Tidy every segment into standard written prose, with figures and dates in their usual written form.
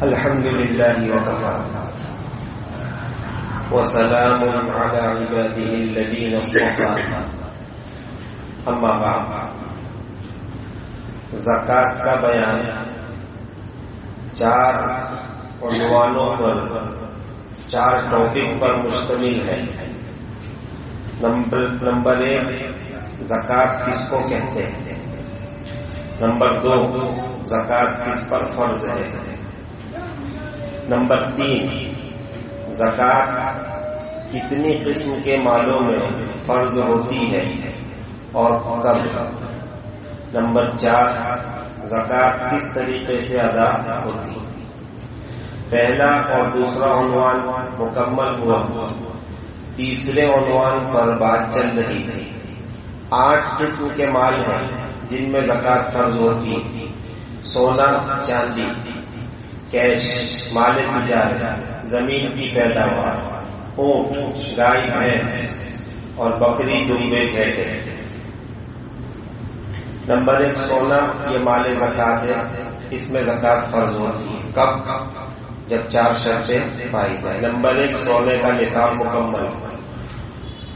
الحمد لله وكفى وسلام على عباده الذين اصطفى اما بعد. زکوٰۃ کا بیان 4 عنوانوں پر 4 ٹاپک پر مشتمل ہے. نمبر 1 زکوٰۃ کس کو کہتے ہیں. نمبر 2 زکوٰۃ کس پر فرض ہے. نمبر 3 زکوٰۃ کتنی قسم کے مالوں میں فرض ہوتی ہے اور کب. نمبر 4 زکوٰۃ کس طریقے سے ادا ہوتی ہے. پہلا اور دوسرا عنوان مکمل ہوا. تیسرے عنوان پر بات چل رہی تھی. 8 قسم کے مال ہیں جن میں زکوٰۃ فرض ہوتی ہے. سونا چاندی، کیش، مال تجارت، زمین کی پیداوار، اونٹ، گائے بھینس اور بکری دمبے بھیڑیں. نمبر 1 سونا، یہ مال زکوٰۃ ہے. اس میں زکوٰۃ فرض ہوتی ہے. کب؟ جب 4 شرطیں پائی جائیں. نمبر 1 سونے کا نصاب مکمل.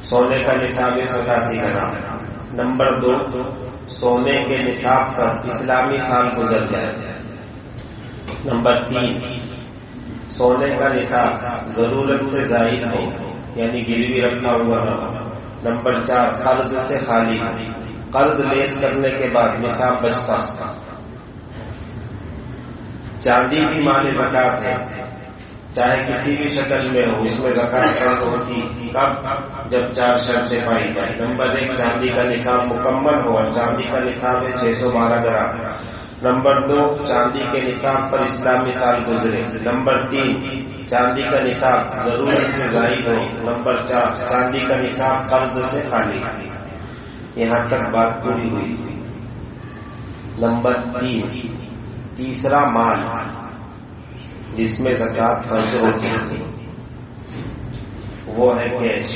سونے کا نصاب 87 گرام. نمبر 2 سونے کے نصاب پر اسلامی سال گزر جائے. نمبر 3 سونے کا نصاب ضرورت سے زائد ہو، یعنی گروی رکھا ہوا نہ ہو. نمبر 4 قرض سے خالی ہو. قرض لیس کرنے کے بعد نصاب بچتا. چاندی بھی مال زکوٰۃ ہے، چاہے کسی بھی شکل میں ہو. اس میں زکوٰۃ فرض ہوتی کب؟ جب 4 شرطیں پائی جائیں. نمبر 1 چاندی کا نصاب مکمل ہو، اور چاندی کا نصاب ہے 612 گرام. نمبر 2 چاندی کے نصاب پر اسلامی سال گزرے. نمبر 3 چاندی کا نصاب ضرورت سے زائد ہو. نمبر 4 چاندی کا نصاب قرض سے خالی. یہاں تک بات پوری ہوئی. نمبر 3 تیسرا مال جس میں زکوٰۃ فرض ہوتی ہے وہ ہے کیش.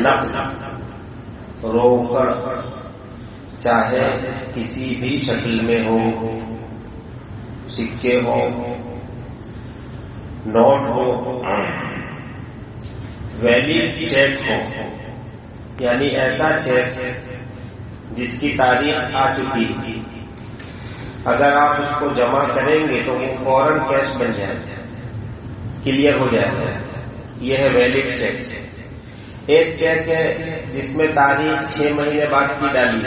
نقد، روکڑ، چاہے کسی بھی شکل میں ہو، سکے ہو، نوٹ ہو، ویلڈ چیک ہو، یعنی ایسا چیک جس کی تاریخ آ چکی. اگر آپ اس کو جمع کریں گے تو وہ فوراً کیش بن جائے گا، کلیئر ہو جائے گا. یہ ہے ویلڈ چیک. ایک چیک ہے جس میں تاریخ 6 مہینے بعد کی ڈالی.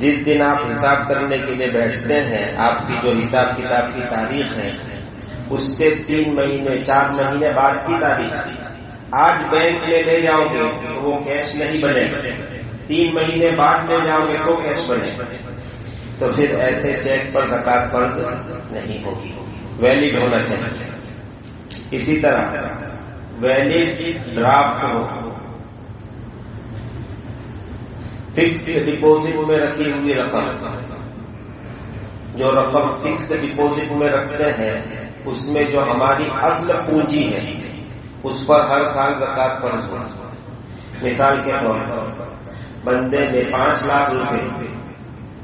جس دن آپ حساب کرنے کے لیے بیٹھتے ہیں، آپ کی جو حساب کتاب کی تاریخ ہے اس سے 3 مہینے 4 مہینے بعد کی تاریخ. آج بینک میں لے جاؤ گے تو وہ کیش نہیں بنے گا. 3 مہینے بعد لے جاؤ گے تو کیش بنے گا. تو پھر ایسے چیک پر زکوٰۃ فرض نہیں ہوگی، ویلڈ ہونا چاہیے. اسی طرح ویلڈ ڈرافٹ ہو، فکس ڈپوزٹ میں رکھی ہوئی رقم. جو رقم فکس ڈپوزٹ میں رکھتے ہیں اس میں جو ہماری اصل پونجی ہے اس پر ہر سال زکوٰۃ فرض ہو. مثال کے طور پر بندے نے 5 لاکھ روپے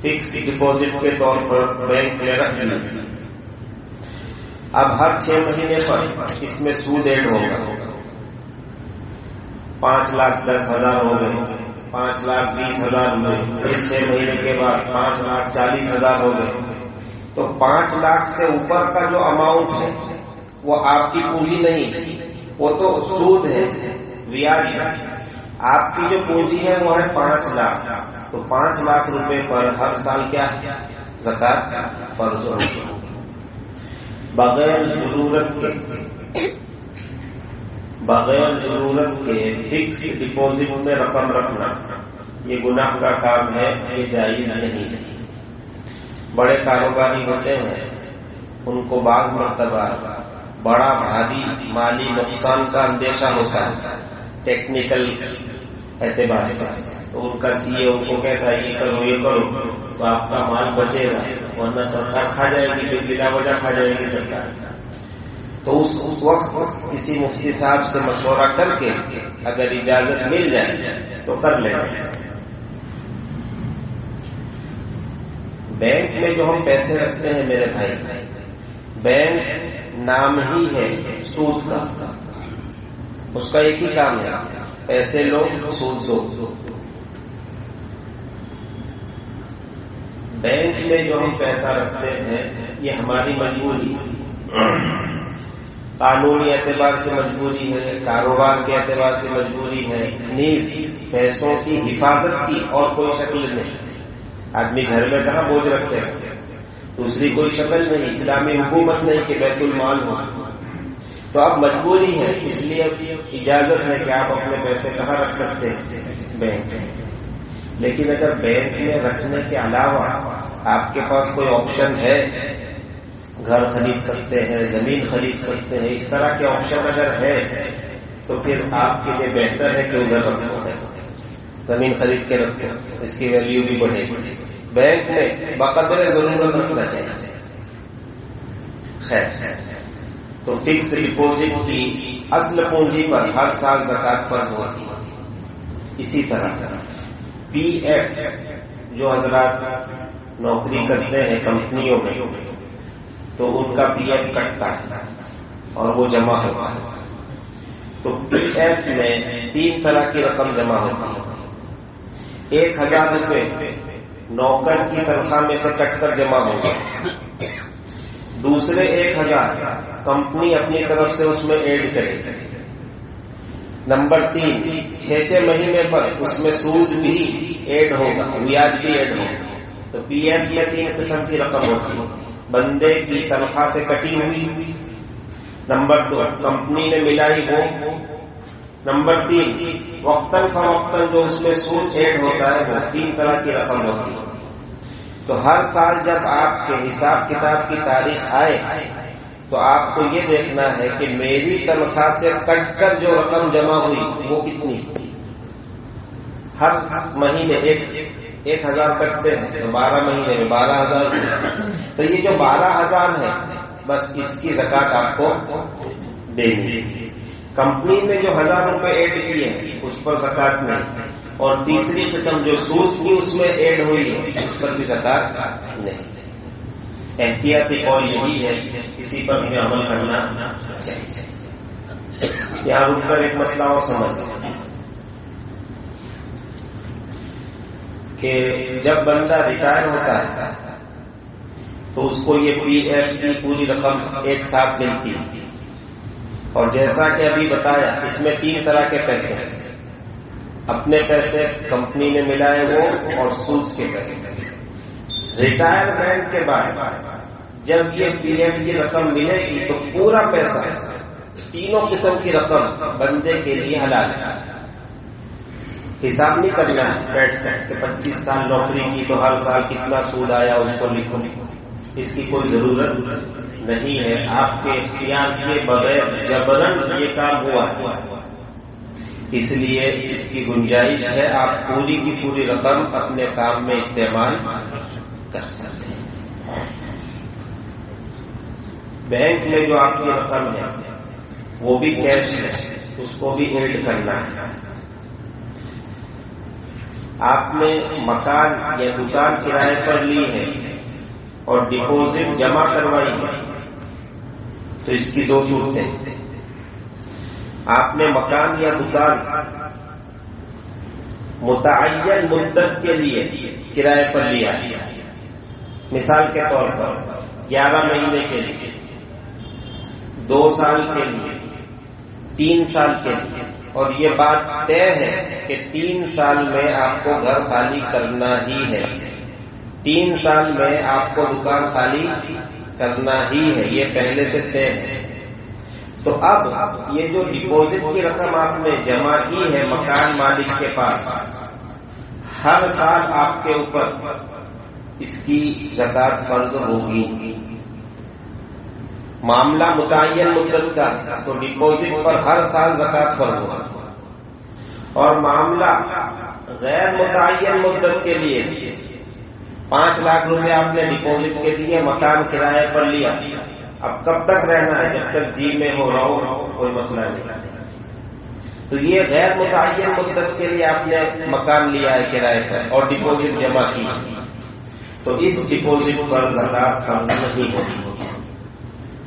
فکس ڈپوزٹ کے طور پر بینک میں رکھ لیے. اب ہر 6 مہینے پر اس میں سود ایڈ ہوگا. 5,10,000 ہو گئے، 5,20,000 ہوئے. 6 مہینے کے بعد 5,40,000 ہو گئے. تو 5 لاکھ سے اوپر کا جو اماؤنٹ ہے وہ آپ کی پونجی نہیں، وہ تو سود ہے، بیاج ہے. آپ کی جو پونجی ہے وہ ہے 5 لاکھ. تو 5 لاکھ روپے پر ہر سال کیا زکوٰۃ فرض ہوگی. بغیر ضرورت کے فکس ڈپوزٹ میں رقم رکھنا یہ گناہ کا کام ہے، یہ جائز نہیں ہے. بڑے کاروباری ہوتے ہیں، ان کو بعض مرتبہ بڑا بھاری مالی نقصان کا اندیشہ ہوتا ہے ٹیکنیکل اعتبار سے. تو ان کا سی اے ان کو کہتا ہے یہ کرو یہ کرو تو آپ کا مال بچے گا، ورنہ سرکار کھا جائے گی، پھر بلا وجہ کھا جائے گی سرکار. تو اس وقت کسی مفتی صاحب سے مشورہ کر کے اگر اجازت مل جائے تو کر لیں. بینک میں جو ہم پیسے رکھتے ہیں میرے بھائی، بینک نام ہی ہے سود کا، اس کا ایک ہی کام ہے پیسے لو سود دو۔ بینک میں جو ہم پیسہ رکھتے ہیں یہ ہماری مجبوری ہے، قانونی اعتبار سے مجبوری ہے، کاروبار کے اعتبار سے مجبوری ہے، نیز پیسوں کی حفاظت کی اور کوئی شکل نہیں۔ آدمی گھر میں کہاں بوجھ رکھتے ہیں، دوسری کوئی شکل نہیں، اسلامی حکومت نہیں کہ بیت المال ہو، تو اب مجبوری ہے، اس لیے اجازت ہے کہ آپ اپنے پیسے کہاں رکھ سکتے ہیں، بینک میں۔ لیکن اگر بینک میں رکھنے کے علاوہ آپ کے پاس کوئی آپشن ہے، گھر خرید سکتے ہیں، زمین خرید سکتے ہیں، اس طرح کے آپشن اگر ہے تو پھر آپ کے لیے بہتر ہے کہ ادھر رکھو، زمین خرید کے رکھو، اس کی ویلیو بھی بڑھے گی۔ بینک میں بقدر ضرورت رکھنا چاہیے۔ خیر، تو فکس ڈپوزٹ کی اصل پونجی پر ہر سال زکات فرض ہوتی ہے۔ اسی طرح پی ایف جو حضرات نوکری کرتے ہیں کمپنیوں میں، تو ان کا پی ایف کٹتا ہے اور وہ جمع ہوتا ہے۔ تو پی ایف میں 3 طرح کی رقم جمع ہوتی ہے۔ 1000 روپے نوکر کی تنخواہ میں سے کٹ کر جمع ہوگا، دوسرے 1000 کمپنی اپنی طرف سے اس میں ایڈ کرے گی۔ نمبر 3 6 مہینے پر اس میں سود بھی ایڈ ہوگا، بیاج بھی ایڈ ہوگا۔ تو پی ایف میں 3 قسم کی رقم ہوتی ہے، بندے کی تنخواہ سے کٹی ہوئی، نمبر 2 کمپنی نے ملائی وہ، نمبر 3 وقتاً فوقتاً جو اس میں سود ایڈ ہوتا ہے وہ 3 طرح کی رقم ہوتی ہے۔ تو ہر سال جب آپ کے حساب کتاب کی تاریخ آئے تو آپ کو یہ دیکھنا ہے کہ میری تنخواہ سے کٹ کر جو رقم جمع ہوئی وہ کتنی۔ ہر مہینے 1000 کٹتے ہیں تو 12 مہینے میں 12000، تو یہ جو 12000 ہے بس اس کی زکات آپ کو دینی ہے۔ کمپنی نے جو 1000 روپے ایڈ کیے ہیں اس پر زکات نہیں، اور تیسری قسم جو سود کی اس میں ایڈ ہوئی ہے اس پر بھی زکات نہیں۔ احتیاطی قول یہی ہے، اسی پر ہمیں عمل کرنا چاہیے۔ یہاں رک کر ایک مسئلہ اور سمجھ کہ جب بندہ ریٹائر ہوتا ہے تو اس کو یہ پی ایف کی پوری رقم ایک ساتھ ملتی ہے، اور جیسا کہ ابھی بتایا اس میں 3 طرح کے پیسے ہیں، اپنے پیسے کمپنی نے ملائے وہ اور سود کے پیسے۔ ریٹائرمنٹ کے بعد جب یہ پی ایف کی رقم ملے گی تو پورا پیسہ، 3 قسم کی رقم بندے کے لیے حلال ہے۔ حساب نہیں کرنا ہے بیٹھ کر کہ 25 سال نوکری کی تو ہر سال کتنا سود آیا اس کو لکھو، اس کی کوئی ضرورت نہیں ہے۔ آپ کے اختیار کے بغیر جبرن یہ کام ہوا ہے، اس لیے اس کی گنجائش ہے آپ پوری کی پوری رقم اپنے کام میں استعمال کر سکتے ہیں۔ بینک میں جو آپ کی رقم ہے وہ بھی کیش ہے، اس کو بھی ایڈ کرنا ہے۔ آپ نے مکان یا دکان کرائے پر لی ہے اور ڈپوزٹ جمع کروائی ہے تو اس کی 2 صورتیں۔ آپ نے مکان یا دکان متعین مدت کے لیے کرائے پر لیا، مثال کے طور پر 11 مہینے کے لیے، 2 سال کے لیے، 3 سال کے لیے، اور یہ بات طے ہے کہ 3 سال میں آپ کو گھر خالی کرنا ہی ہے، 3 سال میں آپ کو دکان خالی کرنا ہی ہے، یہ پہلے سے طے ہے۔ تو اب یہ جو ڈپوزٹ کی رقم آپ نے جمع کی ہے مکان مالک کے پاس، ہر سال آپ کے اوپر اس کی زکات فرض ہوگی۔ معاملہ متعین مدت کا تو ڈپوزٹ پر ہر سال زکات فرض ہوگا، اور معاملہ غیر متعین مدت کے لیے 5 لاکھ روپے آپ نے ڈپوزٹ کے لیے مکان کرائے پر لیا، اب کب تک رہنا ہے؟ جب تک جی میں ہو رہو کوئی مسئلہ نہیں۔ تو یہ غیر متعین مدت کے لیے آپ نے مکان لیا ہے کرائے پر اور ڈپوزٹ جمع کی، تو اس ڈپوزٹ پر زکات فرض نہیں ہوگی،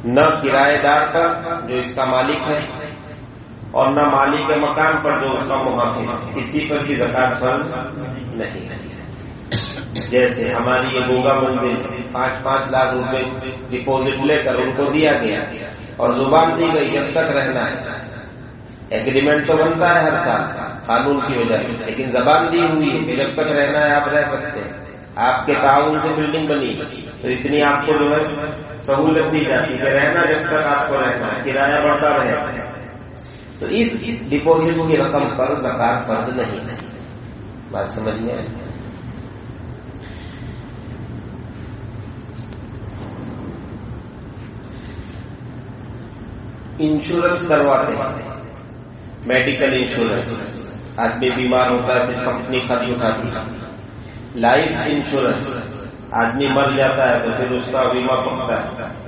نہ کرایہ دار پر جو اس کا مالک ہے اور نہ مالک مکان پر جو اس کا محافظ ہے، کسی پر بھی زکات فرض نہیں ہے۔ جیسے ہماری یہ گوگا مندر 5-5 لاکھ روپے ڈپوزٹ لے کر ان کو دیا گیا اور زبان دی گئی جب تک رہنا ہے، ایگریمنٹ تو بنتا ہے ہر سال قانون کی وجہ سے، لیکن زبان دی ہوئی ہے کہ جب تک رہنا ہے آپ رہ سکتے ہیں، آپ کے تعاون سے بلڈنگ بنی تو اتنی آپ کو جو ہے سہولت دی جاتی ہے کہ رہنا جب تک آپ کو رہنا ہے، کرایہ بڑھتا رہے، تو اس ڈپوزٹ کی رقم پر زکات فرض نہیں ہے۔ بات سمجھ میں آئی؟ انشورنس کرواتے ہیں، میڈیکل انشورنس، آدمی بیمار ہوتا ہے پھر کمپنی خرچ اٹھاتی ہے۔ لائف انشورنس، آدمی مر جاتا ہے تو پھر اس کا بیمہ پکتا ہے۔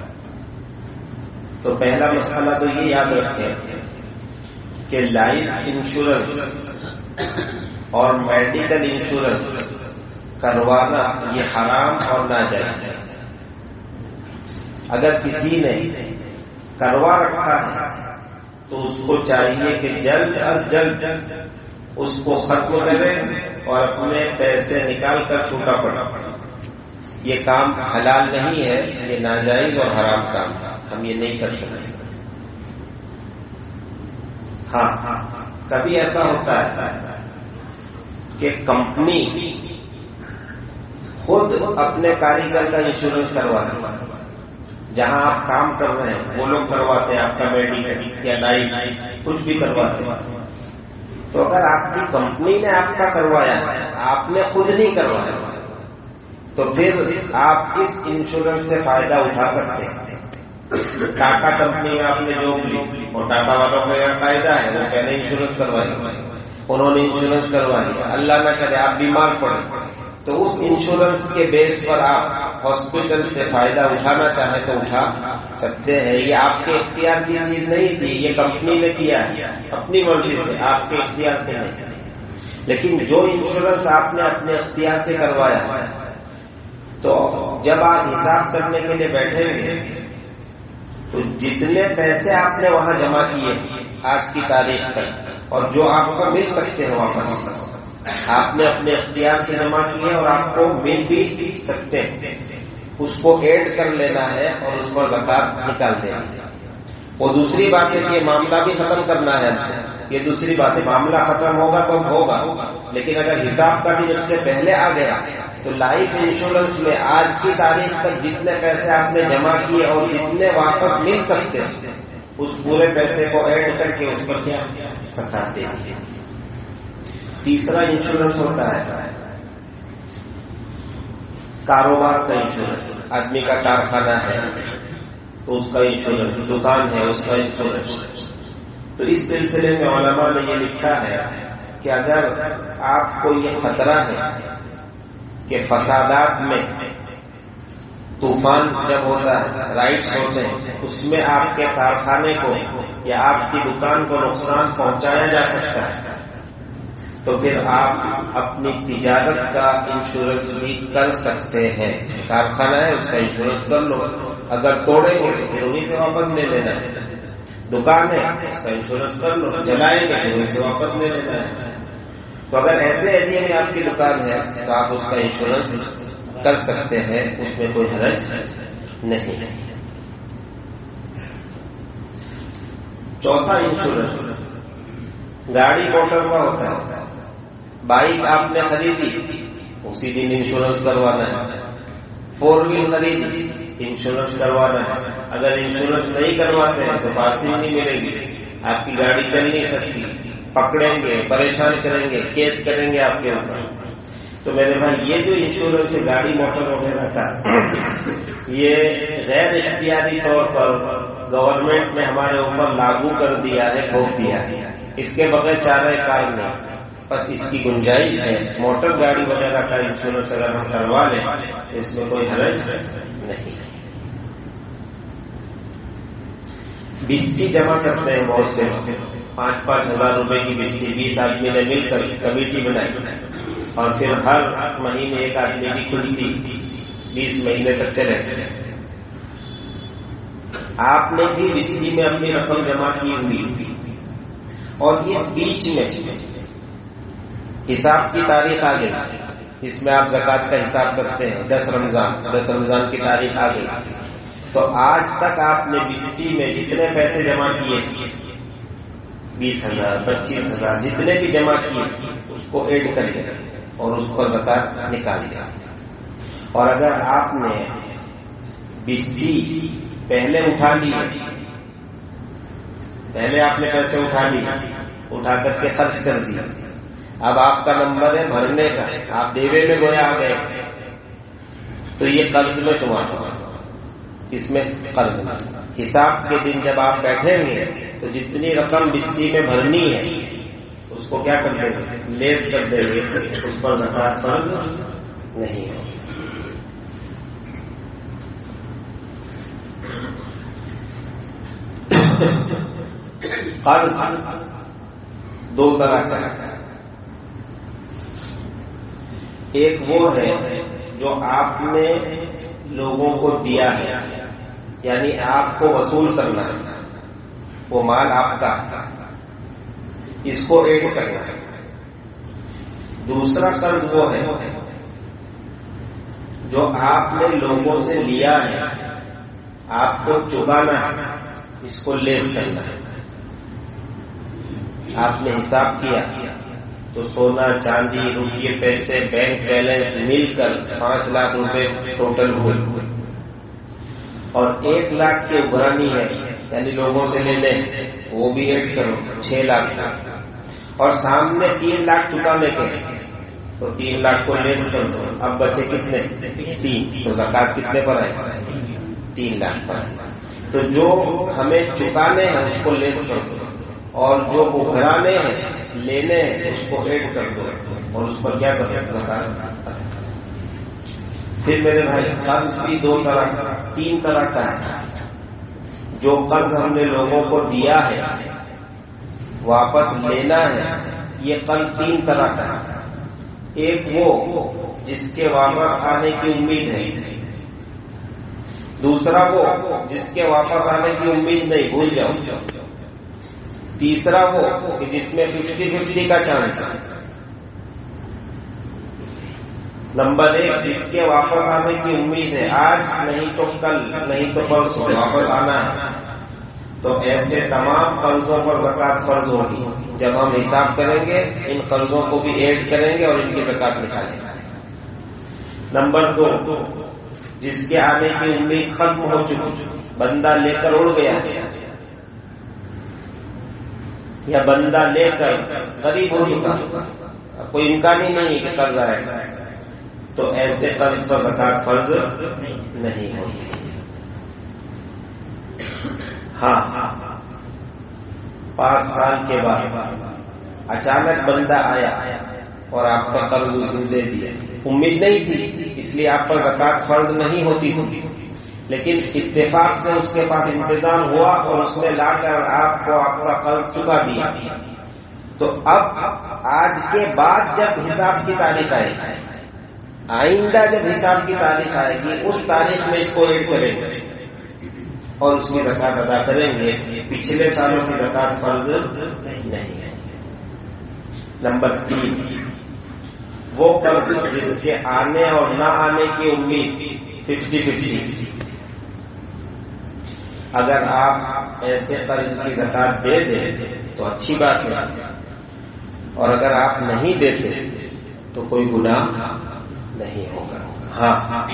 تو پہلا مسئلہ تو یہ یاد رکھیں کہ لائف انشورنس اور میڈیکل انشورنس کروانا یہ حرام اور ناجائز ہے۔ اگر کسی نے کروا رکھا ہے تو اس کو چاہیے کہ جلد از جلد اس کو ختم کرے اور اپنے پیسے نکال کر چھوٹا پڑا۔ یہ کام حلال نہیں ہے، یہ ناجائز اور حرام کام ہے، ہم یہ نہیں کر سکتے۔ ہاں، کبھی ایسا ہوتا ہے کہ کمپنی خود اپنے کاریگر کا انشورنس کرواتی ہے، جہاں آپ کام کر رہے ہیں وہ لوگ کرواتے ہیں، آپ کا میڈیکل یا لائف کچھ بھی کرواتے ہیں۔ تو اگر آپ کی کمپنی نے آپ کا کروایا ہے، آپ نے خود نہیں کروایا، تو پھر آپ اس انشورنس سے فائدہ اٹھا سکتے ہیں۔ ٹاٹا کمپنی میں آپ نے جاب لی اور ٹاٹا والوں کا یہ قاعدہ ہے، وہ کہنے انشورنس کروائی، انہوں نے انشورنس کروا لیا، اللہ نہ کرے آپ بیمار پڑے تو اس انشورنس کے بیس پر آپ ہاسپٹل سے فائدہ اٹھانا چاہیں تو اٹھا سکتے ہیں۔ یہ آپ کے اختیار کی چیز نہیں تھی، یہ کمپنی نے کیا ہے اپنی مرضی سے، آپ کے اختیار سے نہیں۔ لیکن جو انشورنس آپ نے اپنے اختیار سے کروایا، تو جب آپ حساب کرنے کے لیے بیٹھیں گے تو جتنے پیسے آپ نے وہاں جمع کیے آج کی تاریخ تک اور جو آپ کو مل سکتے ہیں واپس، آپ نے اپنے اختیار سے جمع کیے اور آپ کو مل بھی سکتے ہیں، اس کو ایڈ کر لینا ہے اور اس پر زکات نکال دینا ہے۔ وہ دوسری بات ہے کہ یہ معاملہ بھی ختم کرنا ہے، یہ دوسری بات ہے، معاملہ ختم ہوگا تو ہوگا، لیکن اگر حساب کا بھی اس سے پہلے آ گیا تو لائف انشورنس میں آج کی تاریخ تک جتنے پیسے آپ نے جمع کیے اور جتنے واپس مل سکتے ہیں اس پورے پیسے کو ایڈ کر کے اس پر کیا زکات دے دیجیے۔ تیسرا انشورنس ہوتا ہے کاروبار کا انشورنس، آدمی کا کارخانہ ہے تو اس کا انشورنس، دکان ہے اس کا انشورنس۔ تو اس سلسلے میں علماء نے یہ لکھا ہے کہ اگر آپ کو یہ خطرہ ہے کہ فسادات میں طوفان جب ہوتا ہے، رائٹس ہوتے ہیں، اس میں آپ کے کارخانے کو یا آپ کی دکان کو نقصان پہنچایا جا سکتا ہے، تو پھر آپ اپنی تجارت کا انشورنس بھی کر سکتے ہیں۔ کارخانہ ہے اس کا انشورنس کر لو، اگر توڑیں گے تو پھر انہیں سے واپس لے لینا ہے۔ دکان ہے اس کا انشورنس کر لو، جلائیں گے پھر انہیں سے واپس لے لینا ہے۔ تو اگر ایسے ایریا میں آپ کی دکان ہے تو آپ اس کا انشورنس کر سکتے ہیں، اس میں کوئی حرج نہیں۔ چوتھا انشورنس گاڑی موٹر کا ہوتا ہے۔ بائک آپ نے خریدی اسی دن انشورنس کروانا ہے، 4 ویل خریدی انشورنس کروانا ہے۔ اگر انشورنس نہیں کرواتے ہیں تو پاسنگ نہیں ملے گی، آپ کی گاڑی چل نہیں سکتی، پکڑیں گے، پریشان کریں گے، کیس کریں گے آپ کے اوپر۔ تو میرے بھائی یہ جو انشورنس ہے گاڑی موٹر وغیرہ کا، یہ غیر اختیاری طور پر گورنمنٹ نے ہمارے اوپر لاگو کر دیا ہے، تھوپ دیا ہے، اس کے بغیر چارہ کار نہیں۔ بس اس کی گنجائش ہے، موٹر گاڑی وغیرہ کا انشورنس اگر ہم کروا لیں تو اس میں کوئی حرج نہیں۔ بستی جمع کرتے ہیں بہت سے، 5-5 ہزار روپے کی بستی 20 آدمی نے مل کر کمیٹی بنائی اور پھر ہر مہینے ایک آدمی کی کھلتی 20 مہینے تک چلے گئے. آپ نے بھی بستی میں اپنی رقم جمع کی ہوئی اور اس بیچ میں حساب کی تاریخ آ گئی. اس میں آپ زکوٰۃ کا حساب کرتے ہیں 10 رمضان کی تاریخ آ گئی. تو آج تک آپ نے بستی میں جتنے پیسے جمع کیے 20,000 25,000 جتنے بھی جمع کیے اس کو ایڈ کر لیا اور اس پر زکوٰۃ نکال دیا. اور اگر آپ نے بستی پہلے اٹھا لی، پہلے آپ نے پیسے اٹھا کر کے خرچ کر دیا، اب آپ کا نمبر ہے بھرنے کا، آپ دیوے میں گویا آ گئے، تو یہ قرض میں تمہارا، اس میں قرض میں. حساب کے دن جب آپ بیٹھیں گے تو جتنی رقم بستی میں بھرنی ہے اس کو کیا کر دیں گے؟ لیس کر دیں گے، اس پر زکوٰۃ فرض نہیں ہے. قرض 2 طرح کا ہے. ایک وہ ہے جو آپ نے لوگوں کو دیا ہے، یعنی آپ کو وصول کرنا ہے، وہ مال آپ کا، اس کو ایڈ کرنا ہے. دوسرا قرض وہ ہے جو آپ نے لوگوں سے لیا ہے، آپ کو چکانا ہے، اس کو لیس کرنا ہے. آپ نے حساب کیا تو سونا چاندی روپیے پیسے بینک بیلنس مل کر 5 لاکھ روپے ٹوٹل ہوئے اور 1 لاکھ کی ابھرانی ہے، یعنی لوگوں سے لے لیں، وہ بھی ایڈ کرو 6 لاکھ کا. اور سامنے 3 لاکھ چکانے کے تو 3 لاکھ کو لیس کر دو، اب بچے کتنے؟ 3. تو زکوٰۃ کتنے پر آئے؟ 3 لاکھ پر. تو جو ہمیں چکانے ہیں اس کو لیس کر دو اور جو ابھرانے ہیں لینے ہیں اس کو ایڈ کر دو اور اس پر کیا کرو؟ زکوٰۃ. پھر میرے بھائی قرض بھی 3 طرح کا ہے. جو قرض ہم نے لوگوں کو دیا ہے واپس لینا ہے، یہ قرض 3 طرح کا ہے. ایک وہ جس کے واپس آنے کی امید ہے، دوسرا وہ جس کے واپس آنے کی امید نہیں، بھول جاؤ، تیسرا وہ کہ جس میں 50-50 کا چانس ہے. نمبر 1 جس کے واپس آنے کی امید ہے، آج نہیں تو کل نہیں تو پرسوں واپس آنا ہے، تو ایسے تمام قرضوں پر زکوٰۃ فرض ہوگی. جب ہم حساب کریں گے ان قرضوں کو بھی ایڈ کریں گے اور ان کی زکوٰۃ نکالیں گے. نمبر 2 جس کے آنے کی امید ختم ہو چکی، بندہ لے کر اڑ گیا یا بندہ لے کر قریب ہو چکا، کوئی امکان ہی نہیں کہ قرض آئے گا، تو ایسے قرض پر زکوٰۃ فرض نہیں ہوگی. ہاں 5 سال کے بعد اچانک بندہ آیا اور آپ کا قرض اس نے دے دیا، امید نہیں تھی اس لیے آپ پر زکوٰۃ فرض نہیں ہوتی تھی، لیکن اتفاق سے اس کے پاس انتظام ہوا اور اس نے لا کر آپ کو آپ کا قرض چکا دیا. تو اب آج کے بعد جب حساب کی تاریخ آئے گی، آئندہ جب حساب کی تاریخ آئے گی اس تاریخ میں اس کو ایڈ کریں گے اور اس کی زکوٰۃ ادا کریں گے. پچھلے سالوں کی زکوٰۃ فرض نہیں ہے. نمبر 3 وہ قرض جس کے آنے اور نہ آنے کی امید 50-50. اگر آپ ایسے قرض کی زکوٰۃ دے دیں تو اچھی بات ہے، اور اگر آپ نہیں دیتے تو کوئی گناہ نہیں ہوگا. ہاں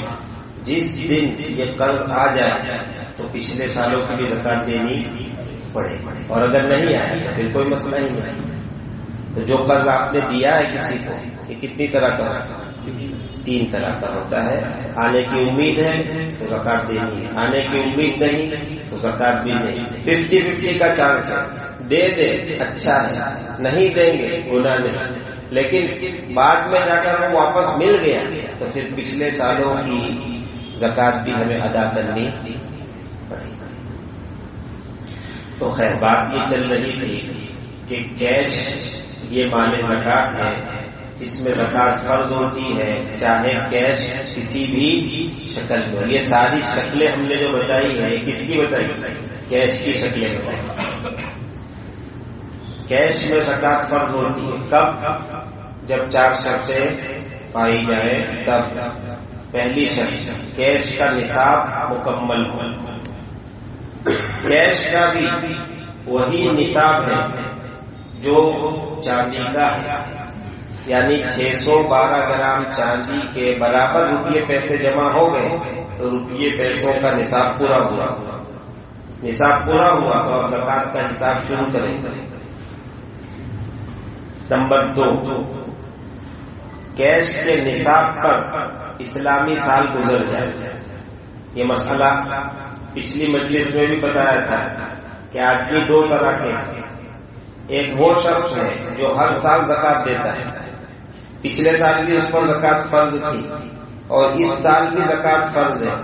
جس دن یہ قرض آ جائے تو پچھلے سالوں کی بھی زکوٰۃ دینی پڑے، اور اگر نہیں آئے تو پھر کوئی مسئلہ ہی نہیں. تو جو قرض آپ نے دیا ہے کسی کو، یہ کتنی طرح کا؟ 3 طرح کا ہوتا ہے. آنے کی امید ہے تو زکوٰۃ دینی ہے، آنے کی امید نہیں تو زکوٰۃ بھی نہیں. 50-50 کا چانس ہے، دے دے اچھا ہے، نہیں دیں گے گناہ نہیں. لیکن بعد میں جا کر وہ واپس مل گیا تو پھر پچھلے سالوں کی زکوٰۃ بھی ہمیں ادا کرنی پڑے. تو خیر بات یہ چل رہی تھی کہ کیش یہ مال زکوٰۃ ہے اس میں زکات فرض ہوتی ہے، چاہے کیش کسی بھی شکل میں. یہ ساری شکلیں ہم نے جو بتائی ہے کس کی بتائی؟ کیش کی شکلیں بتائی. کیش میں زکات فرض ہوتی ہے کب؟ جب 4 شرطیں پائی جائے تب. پہلی شرط کیش کا نصاب مکمل ہو. کیش کا بھی وہی نصاب ہے جو چاندی کا ہے، یعنی 612 گرام چاندی کے برابر روپیے پیسے جمع ہو گئے تو روپیے پیسوں کا نصاب پورا ہوا. نصاب پورا ہوا تو اب زکات کا حساب شروع کریں. نمبر 2، کیش کے نصاب پر اسلامی سال گزر جائے. یہ مسئلہ پچھلی مجلس میں بھی بتایا تھا کہ آدمی 2 طرح کے ہیں. ایک وہ شخص ہے جو ہر سال زکات دیتا ہے، پچھلے سال بھی اس پر زکات فرض تھی اور اس سال بھی زکات فرض ہے.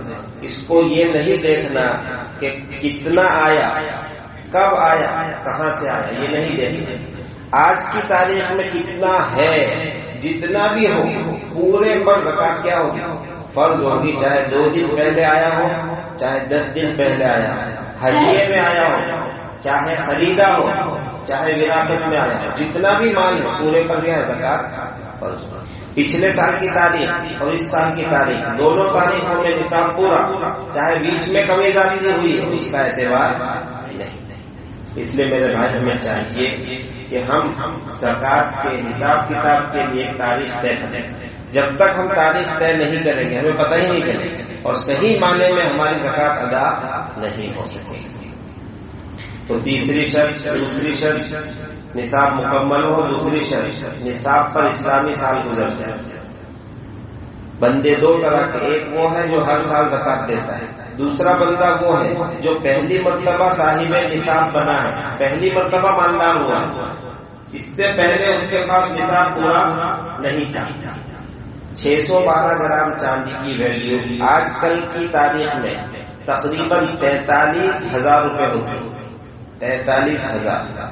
اس کو یہ نہیں دیکھنا کہ کتنا آیا، کب آیا، کہاں سے آیا، یہ نہیں دیکھنا. آج کی تاریخ میں کتنا ہے، جتنا بھی ہو پورے پر زکات کیا ہوگی؟ فرض ہوگی. چاہے 2 دن پہلے آیا ہو، چاہے 10 دن پہلے آیا ہو، ہدیے میں آیا ہو، چاہے خریدا ہو، چاہے وراثت میں آیا ہو، جتنا بھی مال ہے پورے پر کیا ہے؟ زکات فرض. پچھلے سال کی تاریخ اور اس سال کی تاریخ دونوں تاریخوں میں نصاب پورا، چاہے بیچ میں کمی زیادتی ہوئی ہے اس کا اعتبار نہیں. اس لیے میرے بھائی ہمیں چاہیے کہ ہم زکات کے حساب کتاب کے لیے ایک تاریخ طے کریں. جب تک ہم تاریخ طے نہیں کریں گے ہمیں پتہ ہی نہیں چلے گا اور صحیح معنی میں ہماری زکات ادا نہیں ہو سکے گی. تو تیسری شرط، دوسری شرط نصاب مکمل ہو. دوسری شرط نصاب پر اسلامی سال گزر جائے. بندے 2 طرح کے، ایک وہ ہے جو ہر سال زکات دیتا ہے، دوسرا بندہ وہ ہے جو پہلی مرتبہ صاحب نصاب بنا ہے، پہلی مرتبہ مالدار ہوا ہے. اس سے پہلے اس کے پاس نصاب پورا نہیں تھا. 612 گرام چاندی کی ویلیو آج کل کی تاریخ میں تقریباً 43,000 روپے ہوتی. 43,000.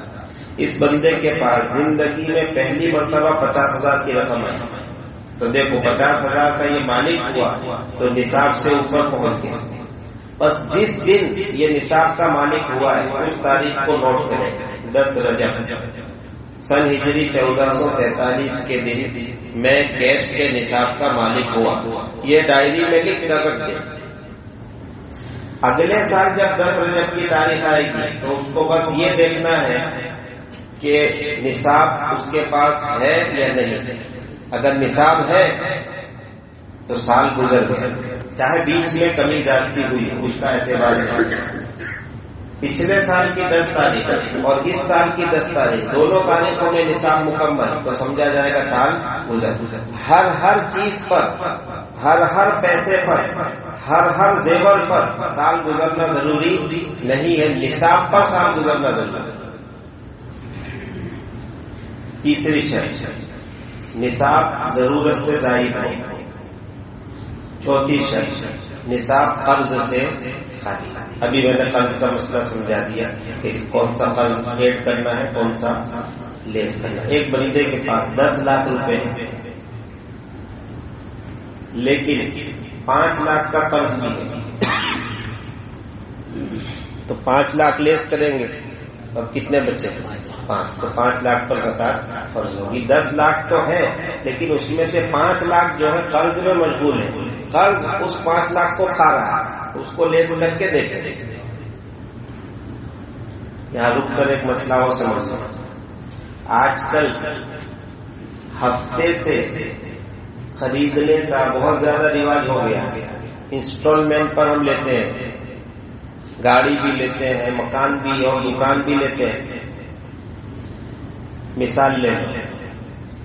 اس بندے کے پاس زندگی میں پہلی مرتبہ 50,000 کی رقم ہے. تو دیکھو 50,000 کا یہ مالک ہوا تو نصاب سے اوپر پہنچ گیا. بس جس دن یہ نصاب کا مالک ہوا ہے اس تاریخ کو نوٹ کریں. 10 رجب سن ہجری 1443 کے دن میں کیش کے نصاب کا مالک ہوا. یہ ڈائری میں لکھ کر رکھ دیں. اگلے سال جب 10 رجب کی تاریخ آئے گی تو اس کو بس یہ دیکھنا ہے کہ نصاب اس کے پاس ہے یا نہیں. اگر نصاب ہے تو سال گزر گئے، چاہے بیچ میں کمی زیادتی ہوئی اس کا اعتبار نہیں. پچھلے سال کی 10 تاریخ اور اس سال کی 10 تاریخ دونوں تاریخوں میں نصاب مکمل تو سمجھا جائے گا سال گزر. ہر چیز پر، ہر پیسے پر، ہر زیور پر سال گزرنا ضروری نہیں ہے، نصاب پر سال گزرنا ضروری ہے. تیسری شرط نصاب ضرورت سے زائد ہو. چوتھی شرط نصاب قرض سے خالی. ابھی میں نے قرض کا مسئلہ سمجھا دیا کہ کون سا قرض ایڈ کرنا ہے، کون سا لیس کرنا ہے. ایک بندے کے پاس 10 لاکھ روپے ہیں لیکن 5 لاکھ کا قرض بھی ہے تو 5 لاکھ لیس کریں گے اور کتنے بچے؟ 5. تو 5 لاکھ پر زکات فرض ہوگی. 10 لاکھ تو ہے لیکن اس میں سے 5 لاکھ جو ہے قرض میں مشغول ہے. قرض اس 5 لاکھ کو کھا رہا ہے، اس کو لیس کر کے دیکھیں. یہاں رک کر ایک مسئلہ ہو سمجھنا. آج کل ہفتے سے خریدنے کا بہت زیادہ رواج ہو گیا. انسٹالمنٹ پر ہم لیتے ہیں، گاڑی بھی لیتے ہیں، مکان بھی اور دکان بھی لیتے ہیں. مثال لیں،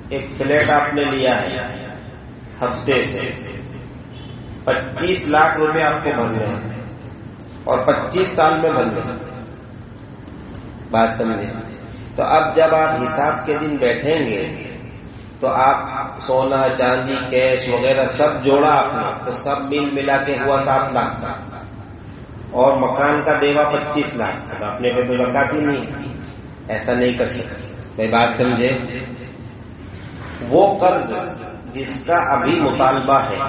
ایک فلیٹ آپ نے لیا ہے ہفتے سے، 25 لاکھ روپے آپ کو بھرنے ہیں اور 25 سال میں بھرنے ہیں. بات سمجھیں. تو اب جب آپ حساب کے دن بیٹھیں گے تو آپ سونا، چاندی، کیش وغیرہ سب جوڑا آپ نے تو سب مل ملا کے ہوا 7 لاکھ کا اور مکان کا دیوا 25 لاکھ کا. اپنے پہ تو زکات ہی نہیں. ایسا نہیں کر سکتے. میں بات سمجھے. وہ قرض جس کا ابھی مطالبہ ہے.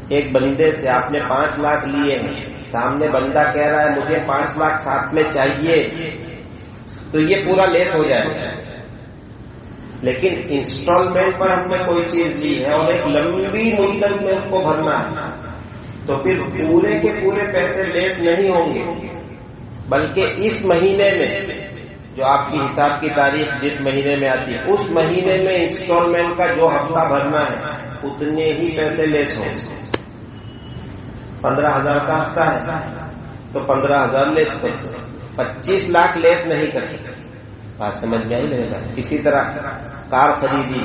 ایک بندے سے آپ نے 5 لاکھ لیے ہیں، سامنے بندہ کہہ رہا ہے مجھے 5 لاکھ ساتھ میں چاہیے، تو یہ پورا لیس ہو جائے گا. لیکن انسٹالمنٹ پر ہم نے کوئی چیز دی ہے اور ایک لمبی مدت میں اس کو بھرنا ہے، تو پھر پورے کے پورے پیسے لیس نہیں ہوں گے، بلکہ اس مہینے میں جو آپ کی حساب کی تاریخ جس مہینے میں آتی ہے اس مہینے میں انسٹالمنٹ کا جو ہفتہ بھرنا ہے اتنے ہی پیسے لیس ہوں گے. 15,000 کا ہفتہ ہے تو 15,000 لیس کر سکتے، 25 لاکھ لیس نہیں کر سکتے. بات سمجھ میں آئی میرے بات. اسی طرح کار خریدی،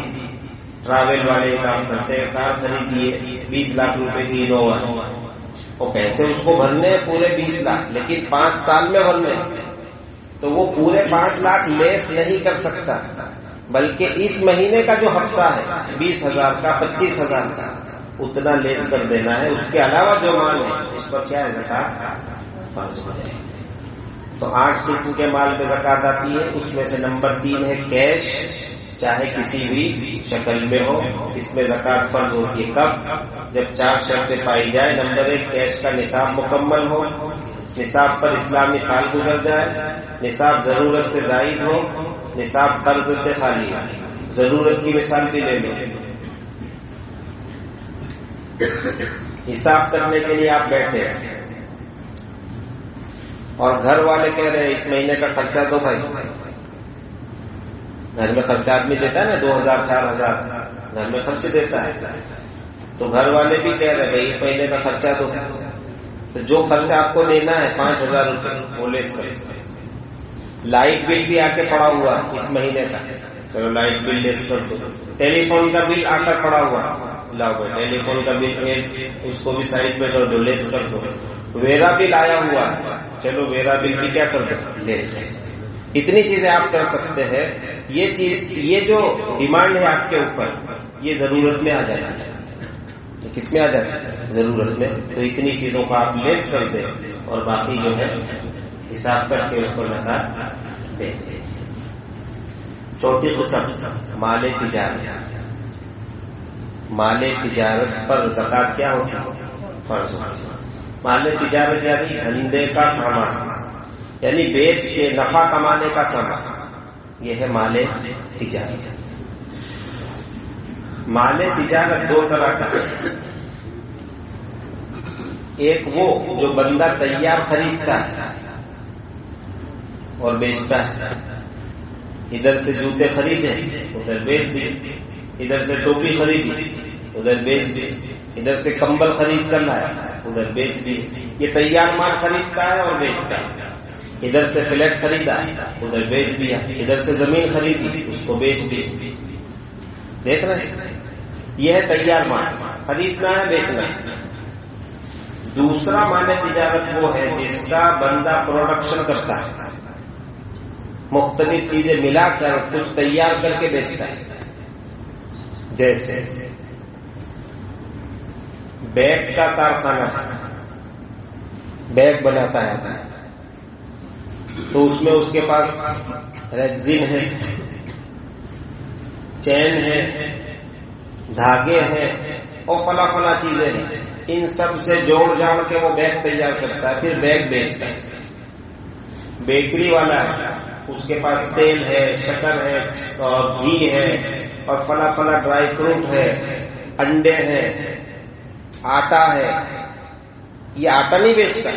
ٹریول والے کام کرتے ہیں، کار خریدیے 20 لاکھ روپے کی انووا، وہ پیسے اس کو بھرنے ہیں پورے 20 لاکھ، لیکن 5 سال میں بھرنے، تو وہ پورے 5 لاکھ لیس نہیں کر سکتا، بلکہ اس مہینے کا جو ہفتہ ہے 20,000 کا 25,000 کا اتنا لیس کر دینا ہے. اس کے علاوہ جو مال ہے اس پر کیا ہے زکات فرض ہو جائے. تو 8 قسم کے مال پہ زکات آتی ہے. اس میں سے نمبر 3 ہے کیش، چاہے کسی بھی شکل میں ہو، اس میں زکات فرض ہوتی ہے. کب؟ جب 4 شرطیں پائی جائے. نمبر 1 کیش کا نصاب مکمل ہو، نصاب پر اسلامی سال گزر جائے، نصاب ضرورت سے زائد ہو، نصاب قرض سے خالی ہے. ضرورت کی مثال بھی لے لو. حساب کرنے کے لیے آپ بیٹھے اور گھر والے کہہ رہے ہیں اس مہینے کا خرچہ دو بھائی. گھر میں خرچہ آدمی دیتا ہے نا 2,000 4,000 گھر میں خرچ دیتا ہے، تو گھر والے بھی کہہ رہے ہیں اس مہینے کا خرچہ دو. تو جو خرچہ آپ کو دینا ہے 5,000 روپے وہ لیس کر. لائٹ بل بھی آ کے پڑا ہوا اس مہینے کا، چلو لائٹ بل لیس کر دو. ٹیلی فون کا بل آ کر پڑا ہوا، لاؤ بھائی ٹیلی فون کا بل اس کو بھی سائز پہ کر دو، لیس کر دو. ویرا بل آیا ہوا، چلو ویرا بل بھی کیا کر دو، لیس. اتنی چیزیں آپ کر سکتے ہیں. یہ جو ڈیمانڈ ہے آپ کے اوپر یہ ضرورت میں آ جانا چاہیے. کس میں آ جاتا ہے؟ ضرورت میں. تو اتنی چیزوں کو آپ لیس کر دیں اور باقی جو ہے حساب کر کے اس کو زکات دیں. چوتھی قسم مال تجارت. مال تجارت پر زکات کیا ہوتی ہے؟ فرض ہوتی ہے. مال تجارت یعنی دھندے کا سامان، یعنی بیچ کے نفع کمانے کا سامان، یہ ہے مال تجارت. مال تجارت 2 طرح کا ہے. ایک وہ جو بندہ تیار خریدتا ہے اور بیچتا ہے. ادھر سے جوتے خریدے ادھر بیچ دیے، ادھر سے ٹوپی خریدی ادھر بیچ دی، ادھر سے کمبل خرید کر لایا ادھر بیچ دی. یہ تیار مال خریدتا ہے اور بیچتا ہے. ادھر سے فلیٹ خریدا ادھر بیچ دیا، ادھر سے زمین خریدی اس کو بیچ دی. دیکھ رہے ہیں یہ ہے تیار مال، خریدنا ہے بیچنا ہے. دوسرا مال تجارت وہ ہے جس کا بندہ پروڈکشن کرتا ہے، مختلف چیزیں ملا کر کچھ تیار کر کے بیچتا ہے. جیسے بیگ کا کارخانہ بیگ بناتا ہے تو اس میں اس کے پاس ریگزین ہے، چین ہے، دھاگے ہیں اور فلاں چیزیں ہیں. ان سب سے جوڑ جاڑ کے وہ بیگ تیار کرتا ہے، پھر بیگ بیچتا ہے. بیکری والا ہے اس کے پاس تیل ہے، شکر ہے اور گھی ہے اور فلاں ڈرائی فروٹ ہے، انڈے ہیں، آٹا ہے. یہ آٹا نہیں بیچتا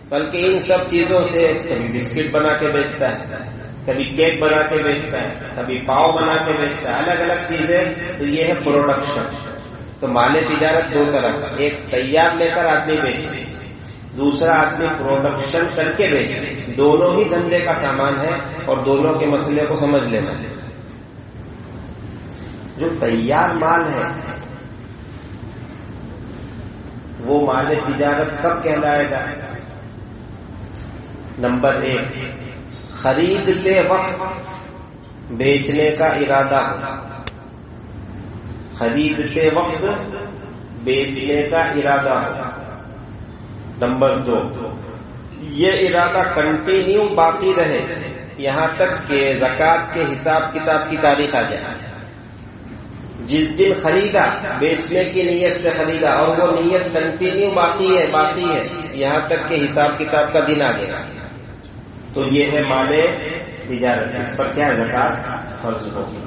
بلکہ ان سب چیزوں سے کبھی بسکٹ بنا کے بیچتا ہے، کبھی کیک بنا کے بیچتا ہے، کبھی پاؤ بنا کے بیچتا ہے، الگ الگ چیزیں. تو یہ ہے پروڈکشن. تو مال تجارت 2 طرح کا، ایک تیار لے کر آدمی بیچے، دوسرا آدمی پروڈکشن کر کے بیچے. دونوں ہی دھندے کا سامان ہے اور دونوں کے مسئلے کو سمجھ لینا ہے. جو تیار مال ہے وہ مال تجارت کب کہلائے گا؟ نمبر 1 خریدتے وقت بیچنے کا ارادہ ہو. خریدتے وقت بیچنے کا ارادہ ہو. نمبر 2 یہ ارادہ کنٹینیو باقی رہے، یہاں تک کہ زکوٰۃ کے حساب کتاب کی تاریخ آ جائے. جس دن خریدا بیچنے کی نیت سے خریدا اور وہ نیت کنٹینیو باقی ہے یہاں تک کہ حساب کتاب کا دن آ گیا تو یہ ہے مال تجارت. اس پر کیا زکوٰۃ فرض ہوگی.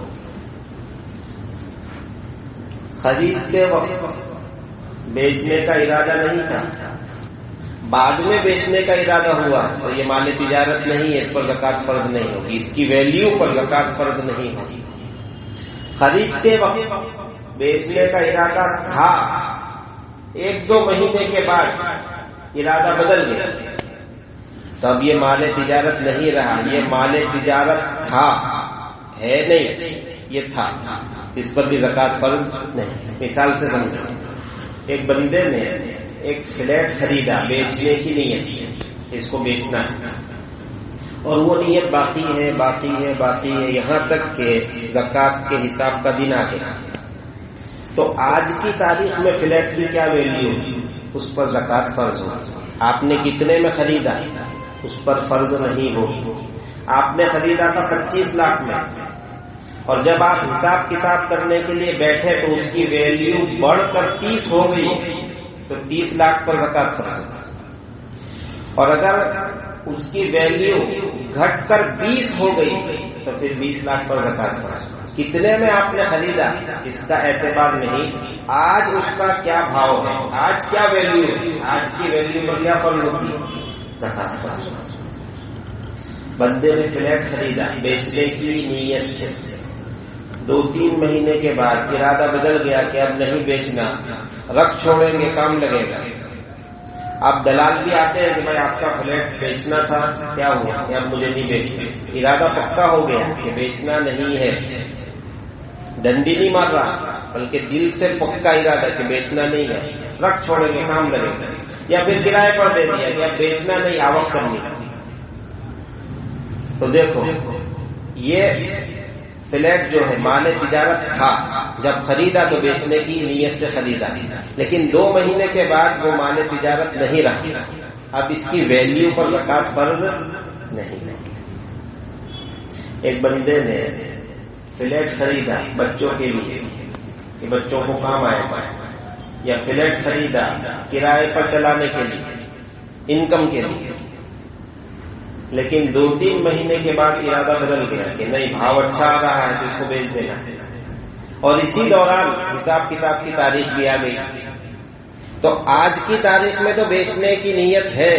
خریدتے وقت بیچنے کا ارادہ نہیں تھا, بعد میں بیچنے کا ارادہ ہوا تو یہ مال تجارت نہیں ہے, اس پر زکوٰۃ فرض نہیں ہوگی, اس کی ویلیو پر زکوٰۃ فرض نہیں ہوگی. خریدتے وقت بیچنے کا ارادہ تھا, 1-2 مہینے کے بعد ارادہ بدل گیا تو اب یہ مال تجارت نہیں رہا, یہ مال تجارت تھا, ہے نہیں, یہ تھا, اس پر بھی زکوٰۃ فرض نہیں. مثال سے سمجھیں, ایک بندے نے ایک فلیٹ خریدا بیچنے کی نیت, اس کو بیچنا ہے اور وہ نیت باقی ہے یہاں تک کہ زکوٰۃ کے حساب کا دن آ گیا تو آج کی تاریخ میں فلیٹ کی کیا ویلیو ہوگی, اس پر زکوٰۃ فرض ہوگی. آپ نے کتنے میں خریدا اس پر فرض نہیں ہوگی. آپ نے خریدا تھا 25 لاکھ میں اور جب آپ حساب کتاب کرنے کے لیے بیٹھے تو اس کی ویلیو بڑھ کر 30 ہو گئی تو 30 لاکھ پر زکوٰۃ فرض ہے. اور اگر اس کی ویلیو گھٹ کر 20 ہو گئی تو پھر 20 لاکھ پر زکوٰۃ فرض. کتنے میں آپ نے خریدا اس کا اعتبار نہیں, آج اس کا کیا بھاؤ ہے, آج کیا ویلیو ہے, آج کی ویلیو پر کیا فرض ہوگی, زکوٰۃ فرض. بندے نے فلیٹ خریدا بیچنے کی نیت سے, 2-3 مہینے کے بعد ارادہ بدل گیا کہ اب نہیں بیچنا, رکھ چھوڑیں گے کام لگے گا. اب دلال بھی آتے ہیں کہ بھائی آپ کا فلیٹ بیچنا تھا, کیا ہوا کہ اب مجھے نہیں بیچنا. ارادہ پکا ہو گیا کہ بیچنا نہیں ہے, ڈنڈی نہیں مار رہا بلکہ دل سے پکا ارادہ کہ بیچنا نہیں ہے, رکھ چھوڑیں گے کام لگے گا. یا پھر کرائے پر دے دیا کہ اب بیچنا نہیں, آوک کرنی. تو دیکھو یہ فلیٹ جو ہے مال تجارت تھا, جب خریدا تو بیچنے کی نیت سے خریدا, لیکن 2 مہینے کے بعد وہ مال تجارت نہیں رہا, اب اس کی ویلیو پر زکوٰۃ فرض نہیں. ایک بندے نے فلیٹ خریدا بچوں کے لیے کہ بچوں کو کام آئے, یا فلیٹ خریدا کرائے پر چلانے کے لیے, انکم کے لیے, لیکن 2-3 مہینے کے بعد ارادہ بدل گیا کہ نہیں بھاؤ اچھا آ رہا ہے تو اس کو بیچ دینا, اور اسی دوران حساب کتاب کی تاریخ بھی آ گئی. تو آج کی تاریخ میں تو بیچنے کی نیت ہے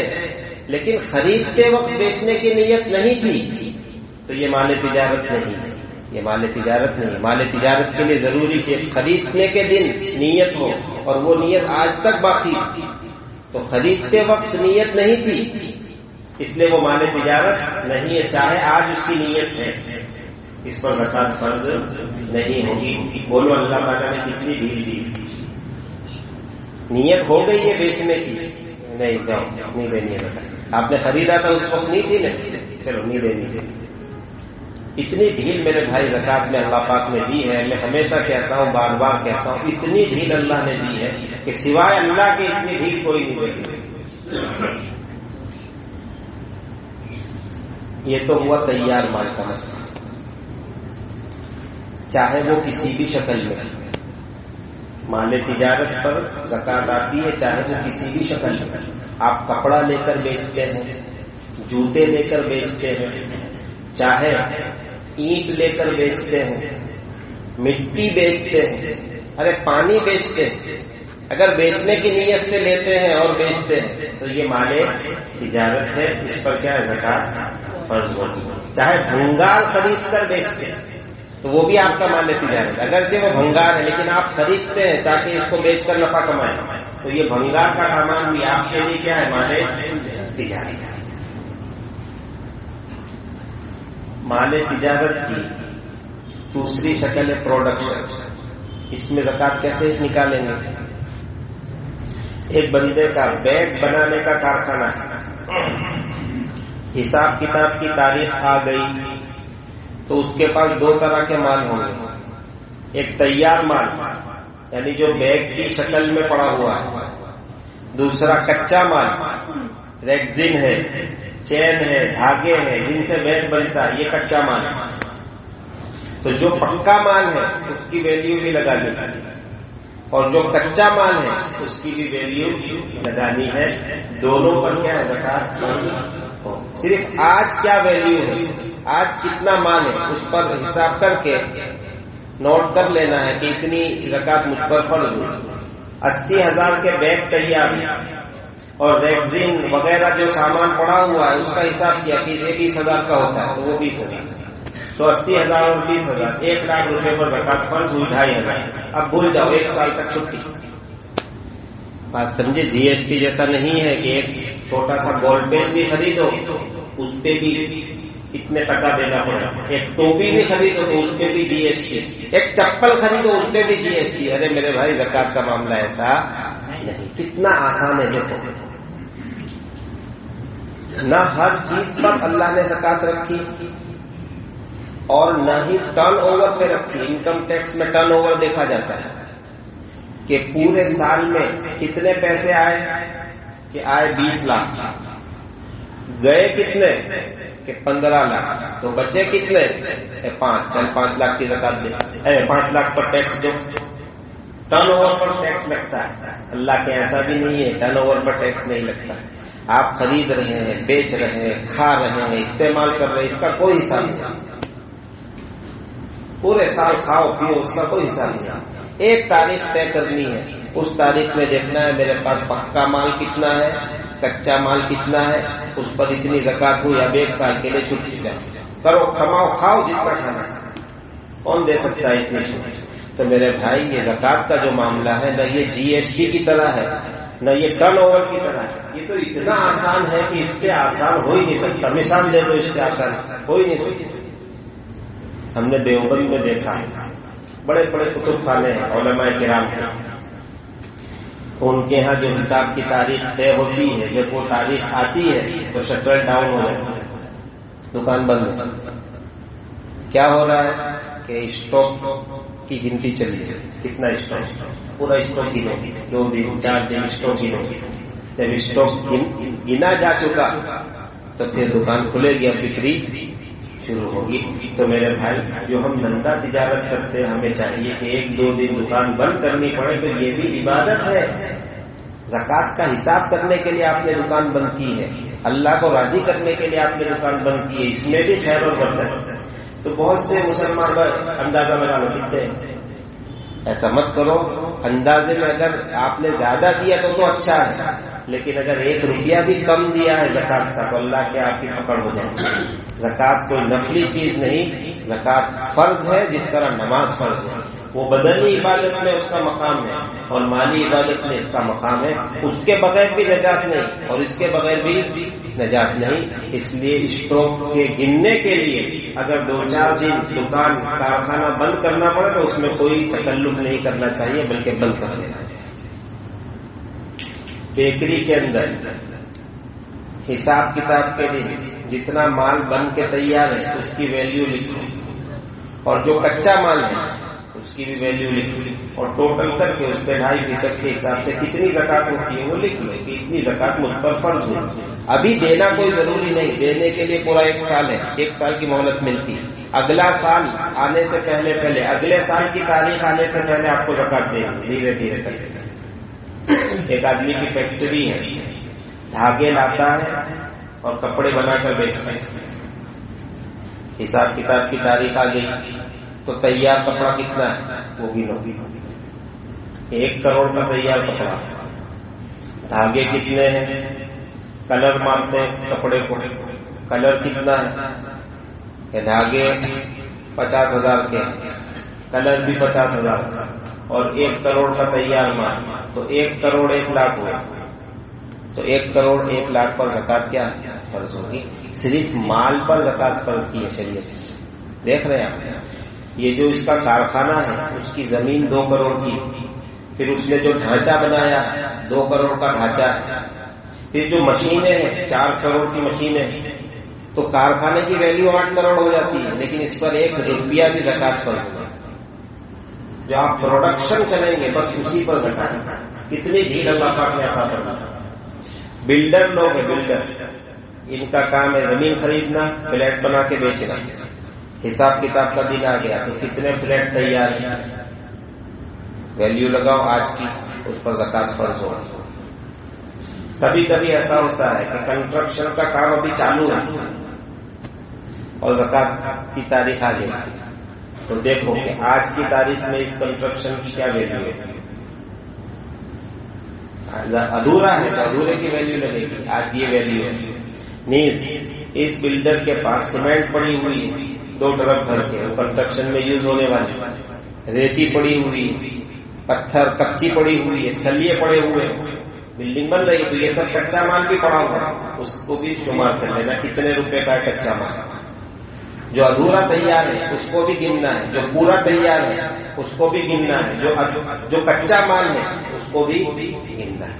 لیکن خریدتے وقت بیچنے کی نیت نہیں تھی تو یہ مال تجارت نہیں ہے, یہ مال تجارت نہیں. مال تجارت کے لیے ضروری کہ خریدنے کے دن نیت ہو اور وہ نیت آج تک باقی, تو خریدتے وقت نیت نہیں تھی اس لیے وہ مال تجارت نہیں ہے, چاہے آج اس کی نیت ہے, اس پر زکوٰۃ فرض نہیں ہوگی. بولو اللہ تعالیٰ نے کتنی ڈھیل دی. نیت ہو گئی ہے بیچنے کی, نہیں جاؤ نہیں دینی ہے زکوٰۃ. آپ نے خریدا تھا اس وقت نہیں تھی نا, چلو نہیں دینی. اتنی ڈھیل میرے بھائی زکوٰۃ میں اللہ پاک نے دی ہے. میں ہمیشہ کہتا ہوں, بار بار کہتا ہوں, اتنی ڈھیل اللہ نے دی ہے کہ سوائے اللہ کے اتنی ڈھیل کوئی نہیں دے سکتی. یہ تو ہوا تیار مال کا مسئلہ, چاہے وہ کسی بھی شکل میں. مال تجارت پر زکوٰۃ آتی ہے چاہے وہ کسی بھی شکل میں. آپ کپڑا لے کر بیچتے ہیں, جوتے لے کر بیچتے ہیں, چاہے اینٹ لے کر بیچتے ہیں, مٹی بیچتے ہیں, ارے پانی بیچتے ہیں, اگر بیچنے کی نیت سے لیتے ہیں اور بیچتے ہیں تو یہ مال تجارت ہے, اس پر کیا ہے زکوٰۃ فرض ہوتی. چاہے بھنگار خرید کر بیچتے ہیں تو وہ بھی آپ کا مال تجارت ہے, اگرچہ وہ بھنگار ہے لیکن آپ خریدتے ہیں تاکہ اس کو بیچ کر نفع کمائیں, تو یہ بھنگار کا سامان بھی آپ کے لیے کیا ہے, مال تجارت ہے. مال تجارت کی دوسری شکل ہے پروڈکشن. اس میں زکوٰۃ کیسے نکالیں گے؟ ایک بندے کا بیگ بنانے کا کارخانہ ہے, حساب کتاب کی تاریخ آ گئی تو اس کے پاس 2 طرح کے مال ہوں گے. ایک تیار مال یعنی جو بیگ کی شکل میں پڑا ہوا ہے, دوسرا کچا مال ریگزین ہے چین ہے، دھاگے ہیں، جن سے بیگ بنتا ہے، یہ کچا مال ہے. تو جو پکا مال ہے اس کی ویلیو بھی لگانی ہے، اور جو کچا مال ہے اس کی بھی ویلیو لگانی ہے. دونوں پر کیا ہے؟ زکات ہو. صرف آج کیا ویلیو ہے، آج کتنا مال ہے، اس پر حساب کر کے نوٹ کر لینا ہے کہ اتنی زکات مجھ پر فرض ہوئی. 80,000 کے بیگ تیار اور ریگزین وغیرہ جو سامان پڑا ہوا ہے اس کا حساب کیا کہ یہ 20,000 کا ہوتا ہے، تو وہ 20,000. تو 80,000 اور 20,000 1,00,000 پر زکات فرض ہوئی 2,500. اب بھول جاؤ، 1 سال تک چھٹی. بات سمجھے؟ جی ایس ٹی جیسا نہیں ہے کہ ایک چھوٹا سا بال پین بھی خریدو اس پہ بھی اتنے ٹکا دینا پڑے، ایک ٹوپی بھی خریدو تو اس پہ بھی جی ایس ٹی، ایک چپل خریدو اس پہ بھی جی ایس ٹی. ارے میرے بھائی، زکات کا معاملہ ایسا نہیں. کتنا آسان ہے دیکھو. نہ ہر چیز پر اللہ نے زکات رکھی اور نہ ہی ٹرن اوور پہ رکھی. انکم ٹیکس میں ٹرن اوور دیکھا جاتا ہے کہ پورے سال میں کتنے پیسے آئے، کہ آئے 20 لاکھ، گئے کتنے کہ 15 لاکھ، تو بچے کتنے 5. چل 5 لاکھ کی زکات دے، 5 لاکھ پر ٹیکس دو. ٹرن اوور پر ٹیکس لگتا ہے. اللہ کے ایسا بھی نہیں ہے ٹرن اوور پر ٹیکس نہیں لگتا. آپ خرید رہے ہیں، بیچ رہے ہیں، کھا رہے ہیں، استعمال کر رہے ہیں، اس کا کوئی حساب نہیں. پورے سال کھاؤ پیو، اس کا کوئی حساب نہیں. ایک تاریخ طے کرنی ہے، اس تاریخ میں دیکھنا ہے میرے پاس پکا مال کتنا ہے، کچا مال کتنا ہے، اس پر اتنی زکات ہوئی. اب 1 سال کے لیے چھٹی جائے، کرو کماؤ کھاؤ جتنا کھانا ہے. کون دے سکتا ہے اتنی چھٹی؟ تو میرے بھائی، یہ زکات کا جو معاملہ ہے نہ یہ جی ایس ٹی کی طرح ہے نہ یہ ٹرن اوور کی طرح ہے. یہ تو اتنا آسان ہے کہ اس سے آسان ہو ہی نہیں سکتا. مثال دے دو، اس سے آسان ہو ہی نہیں سکتا. ہم نے دیوبند میں دیکھا، بڑے بڑے کتب خانے ہیں علماء کرام کے، ان کے ہاں جو حساب کی تاریخ طے ہوتی ہے، جب وہ تاریخ آتی ہے تو شٹر ڈاؤن ہو جاتا ہے، دکان بند. کیا ہو رہا ہے کہ اسٹاک کی گنتی چلی ہے، کتنا اسٹاک، پورا اسٹاک گنو، 2 دن 4 دن اسٹاک گنو. جب اسٹاک گنا جا چکا تو پھر دکان کھلے گی، اب بکری شروع ہوگی. تو میرے بھائی، جو ہم دھندا تجارت کرتے ہیں ہمیں چاہیے کہ 1-2 دن دکان بند کرنی پڑے تو یہ بھی عبادت ہے. زکات کا حساب کرنے کے لیے آپ نے دکان بند کی ہے، اللہ کو راضی کرنے کے لیے آپ نے دکان بند کی ہے، اس میں بھی خیر اور برکت ہے. تو بہت سے مسلمان اندازہ لگا لو کتنے. ایسا مت کرو. اندازے میں اگر آپ نے زیادہ دیا تو اچھا ہے، لیکن اگر 1 روپیہ بھی کم دیا ہے زکات کا تو اللہ کے آپ کی پکڑ ہو جائے گی. زکات کوئی نفلی چیز نہیں، زکات فرض ہے جس طرح نماز فرض ہے. وہ بدنی عبادت میں اس کا مقام ہے اور مالی عبادت میں اس کا مقام ہے. اس کے بغیر بھی نجات نہیں اور اس کے بغیر بھی نجات نہیں. اس لیے اسٹاک کے گننے کے لیے اگر 2-4 دن دکان کارخانہ بند کرنا پڑے تو اس میں کوئی تکلف نہیں کرنا چاہیے، بلکہ بند کر دینا چاہیے. بیکری کے اندر حساب کتاب کے لیے جتنا مال بن کے تیار ہے اس کی ویلیو لکھو، اور جو کچا مال ہے اس کی بھی ویلیو لکھو، اور ٹوٹل کر کے اس پہ 2.5% کے حساب سے کتنی زکات ہوتی ہے وہ لکھ لو کہ اتنی زکات مجھ پر فرض ہے. ابھی دینا کوئی ضروری نہیں، دینے کے لیے پورا 1 سال ہے، 1 سال کی مہلت ملتی. اگلا سال آنے سے پہلے اگلے سال کی تاریخ آنے سے پہلے آپ کو زکات دے گی دھیرے دھیرے کر کے. ایک آدمی کی فیکٹری ہے، دھاگے لاتا ہے اور کپڑے بنا کر بیچتا ہے. حساب کتاب کی تاریخ آ گئی تو تیار کپڑا کتنا ہے وہ بھی 1 کروڑ کا تیار کپڑا. دھاگے کتنے ہیں، کلر مارتے ہیں کپڑے کو، کلر کتنا ہے، یہ دھاگے 50,000 کے، کلر بھی 50,000 کا، اور 1 کروڑ کا تیار مال تو 1 کروڑ 1 لاکھ ہوا. تو 1 کروڑ 1 لاکھ پر زکات کیا فرض ہوگی؟ صرف مال پر زکات فرض کی ہے شریعت. دیکھ رہے ہیں آپ، یہ جو اس کا کارخانہ ہے اس کی زمین 2 کروڑ کی، پھر اس نے جو ڈھانچہ بنایا 2 کروڑ کا ڈھانچہ، پھر جو مشینیں ہیں 4 کروڑ کی مشینیں، تو کارخانے کی ویلیو 8 کروڑ ہو جاتی ہے، لیکن اس پر 1 روپیہ بھی زکات فرض ہوگا. جو آپ پروڈکشن کریں گے بس اسی پر زکات. کتنی بھیڑ اللہ پاک نے عطا کرنا. بلڈر لوگ ہیں، بلڈر ان کا کام ہے زمین خریدنا، فلیٹ بنا کے بیچنا. حساب کتاب کا دن آ گیا تو کتنے فلیٹ تیار ہیں، ویلیو لگاؤ آج کی، اس پر زکات فرض ہو. کبھی کبھی ایسا ہوتا ہے کہ کنسٹرکشن کا کام ابھی چالو ہے اور زکات کی تاریخ آ گئی، تو دیکھو کہ آج کی تاریخ میں اس کنسٹرکشن کی کیا ویلیو ہے. ادھورا ہے تو ادھورے کی ویلیو لگے گی، آج یہ ویلیو ہے. نیز اس بلڈر کے پاس سیمنٹ پڑی ہوئی 2 ٹرک بھر کے، وہ کنسٹرکشن میں یوز ہونے والی، ریتی پڑی ہوئی، پتھر کچی پڑی ہوئی ہے، سلیے پڑے ہوئے، بلڈنگ بن رہی ہے، تو یہ سب کچا مال بھی پڑا ہوا ہے، اس کو بھی شمار کر لینا کتنے روپے کا ہے کچا مال. جو ادھورا تیار ہے اس کو بھی گننا ہے، جو پورا تیار ہے اس کو بھی گننا ہے، جو کچا مال ہے اس کو بھی گننا ہے.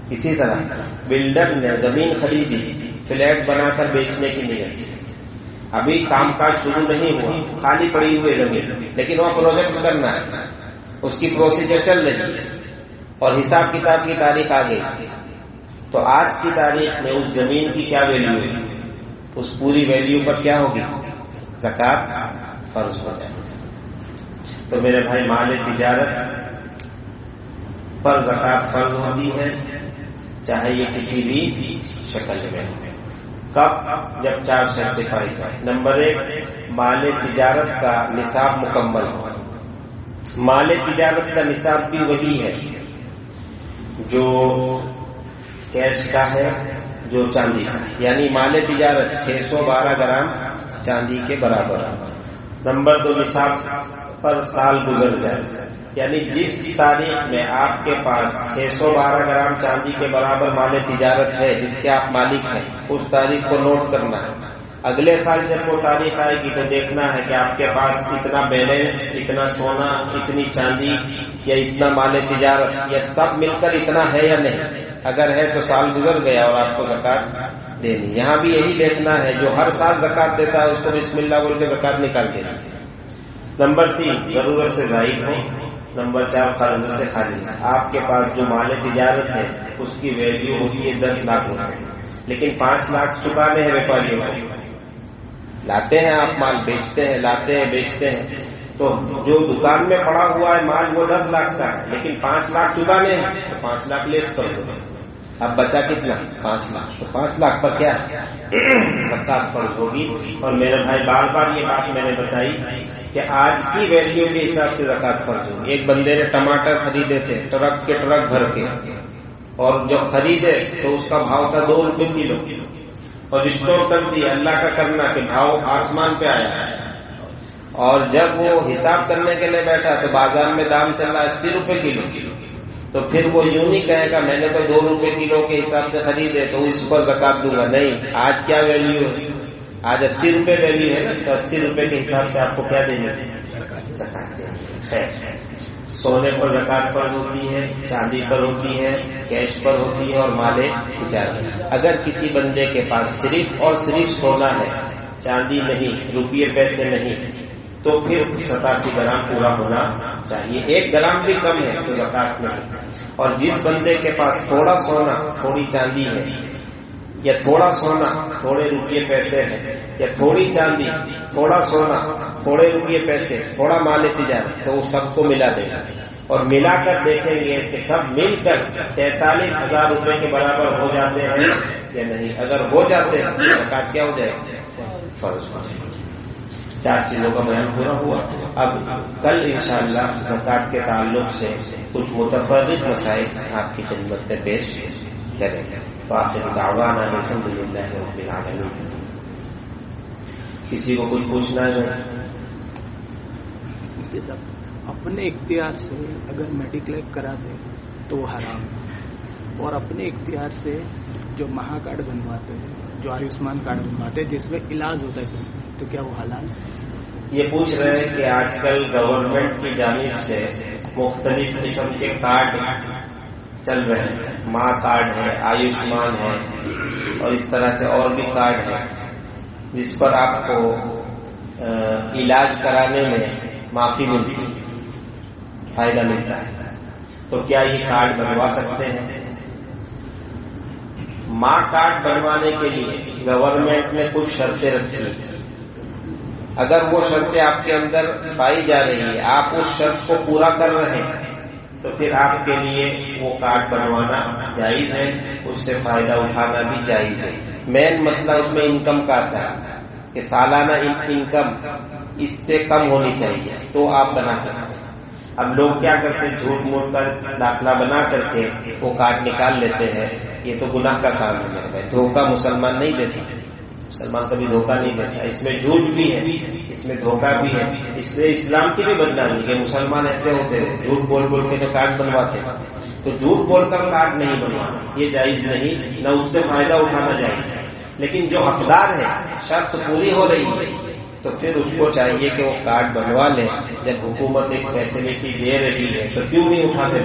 اسی طرح بلڈر نے زمین خریدی فلیٹ بنا کر بیچنے کی نیت، ابھی کام کاج شروع نہیں ہوا، خالی پڑی ہوئی زمین، لیکن وہ پروجیکٹ کرنا ہے، اس کی پروسیجر چل رہی ہے اور حساب کتاب کی تاریخ آ گئی. تو آج کی تاریخ میں اس زمین کی کیا ویلیو ہے، اس پوری ویلیو پر کیا ہوگی، زکات فرض ہو جائے. تو میرے بھائی مال تجارت پر زکات فرض ہوتی ہے، چاہے یہ کسی بھی شکل میں ہو. کب؟ جب 4 شرطیں پائی جائیں. نمبر 1، مال تجارت کا نصاب مکمل ہو. مال تجارت کا نصاب بھی وہی ہے جو کیش کا ہے، جو چاندی کا ہے، یعنی مال تجارت 612 گرام چاندی کے برابر. نمبر 2، نصاب پر سال گزر جائے، یعنی جس تاریخ میں آپ کے پاس 612 گرام چاندی کے برابر مال تجارت ہے جس کے آپ مالک ہیں، اس تاریخ کو نوٹ کرنا ہے. اگلے سال جب وہ تاریخ آئے گی تو دیکھنا ہے کہ آپ کے پاس اتنا بیلنس، اتنا سونا، اتنی چاندی یا اتنا مال تجارت، یہ سب مل کر اتنا ہے یا نہیں. اگر ہے تو سال گزر گیا اور آپ کو زکات دینی. یہاں بھی یہی دیکھنا ہے، جو ہر سال زکات دیتا ہے اس کو بسم اللہ بول کے زکات نکال کے. نمبر 3، ضرورت سے زائد ہو. نمبر 4، قرض سے خالی. آپ کے پاس جو مال تجارت ہے اس کی ویلیو ہوتی ہے 10 لاکھ روپے، لیکن 5 لاکھ چکانے ہیں ویپاریوں کو. لاتے ہیں آپ مال، بیچتے ہیں، لاتے ہیں بیچتے ہیں، تو جو دکان میں پڑا ہوا ہے مال وہ 10 لاکھ کا ہے، لیکن 5 لاکھ چکانے ہیں تو 5 لاکھ لیس کر دو. اب بچا کتنا؟ 5 لاکھ. تو 5 لاکھ پر کیا زکات فرض ہوگی. اور میرے بھائی بار بار یہ بات میں نے بتائی کہ آج کی ویلیو کے حساب سے زکات فرض ہوگی. ایک بندے نے ٹماٹر خریدے تھے ٹرک کے ٹرک بھر کے، اور جب خریدے تو اس کا بھاؤ تھا 2 روپے کلو، اور اسٹور کر دی. اللہ کا کرنا کہ بھاؤ آسمان پہ آیا، اور جب وہ حساب کرنے کے لیے بیٹھا تو بازار میں دام چل رہا 80 روپے کلو. تو پھر وہ یوں نہیں کہے گا میں نے تو 2 روپے کلو کے حساب سے خریدے تو اس پر زکات دوں گا. نہیں، آج کیا ویلیو ہے؟ آج 80 روپے ویلیو ہے نا، تو 80 روپے کے حساب سے آپ کو کیا دینا ہے؟ زکات دینی ہے. سونے پر زکات فرض ہوتی ہے، چاندی پر ہوتی ہے، کیش پر ہوتی ہے اور مال تجارت. اگر کسی بندے کے پاس صرف اور صرف سونا ہے، چاندی نہیں، روپیے پیسے نہیں، تو پھر 87 گرام پورا ہونا چاہیے. 1 گرام بھی کم ہے تو زکات نہیں. اور جس بندے کے پاس تھوڑا سونا تھوڑی چاندی ہے، یا تھوڑا سونا تھوڑے روپیے پیسے ہیں، یا تھوڑی چاندی تھوڑا سونا تھوڑے روپیے پیسے تھوڑا مال تجارت، تو وہ سب کو ملا دے گا. اور ملا کر دیکھیں گے کہ سب مل کر 43,000 روپے کے برابر ہو جاتے ہیں یا نہیں. اگر ہو جاتے ہیں تو زکات کیا ہو جائے گا؟ فرض ہو جائے گا. 4 چیزوں کا بیان پورا ہوا. اب کل انشاءاللہ زکات کے تعلق سے کچھ متفرق مسائل آپ کی خدمت میں پیش کریں گے. وآخر دعوانا الحمدللہ رب العالمین. کسی کو کچھ پوچھنا ہے؟ اپنے اختیار سے اگر میڈیکلیم کراتے تو وہ حرام ہے، اور اپنے اختیار سے جو مہا کارڈ بنواتے ہیں، جو آیوشمان کارڈ بنواتے ہیں جس میں علاج ہوتا ہے تو کیا وہ حلال ہے؟ یہ پوچھ رہے ہیں کہ آج کل گورنمنٹ کی جانب سے مختلف قسم کے کارڈ چل رہے ہیں. ماں کارڈ ہے، آیوشمان ہے، اور اس طرح سے اور بھی کارڈ ہے جس پر آپ کو علاج کرانے میں معافی ملتی ہے، فائدہ ملتا ہے. تو کیا یہ کارڈ بنوا سکتے ہیں؟ ماں کارڈ بنوانے کے لیے گورنمنٹ نے کچھ شرطیں رکھی. اگر وہ شرطیں آپ کے اندر پائی جا رہی ہے، آپ اس شرط کو پورا کر رہے ہیں، تو پھر آپ کے لیے وہ کارڈ بنوانا جائز ہے، اس سے فائدہ اٹھانا بھی جائز ہے. مین مسئلہ اس میں انکم کا آتا ہے کہ سالانہ انکم اس سے کم ہونی چاہیے تو آپ بنا سکتے ہیں. اب لوگ کیا کرتے ہیں، جھوٹ موٹ کر داخلہ بنا کر کے وہ کارڈ نکال لیتے ہیں. یہ تو گناہ کا کام ہے. دھوکہ مسلمان نہیں دیتا، مسلمان کبھی دھوکہ نہیں دیتا. اس میں جھوٹ بھی ہے، اس میں دھوکہ بھی ہے. اس لیے اسلام کی بھی بدنامی کہ مسلمان ایسے ہوتے ہیں جھوٹ بول بول کے جو کارڈ بنواتے ہیں. تو جھوٹ بول کر کارڈ نہیں بنوانا، یہ جائز نہیں، نہ اس سے فائدہ اٹھانا جائز ہے. لیکن جو حقدار ہے، شرط پوری ہو رہی ہے، تو پھر اس کو چاہیے کہ وہ کارڈ بنوا لیں. جب حکومت ایک فیسلٹی دے رہی ہے تو کیوں نہیں اٹھاتے؟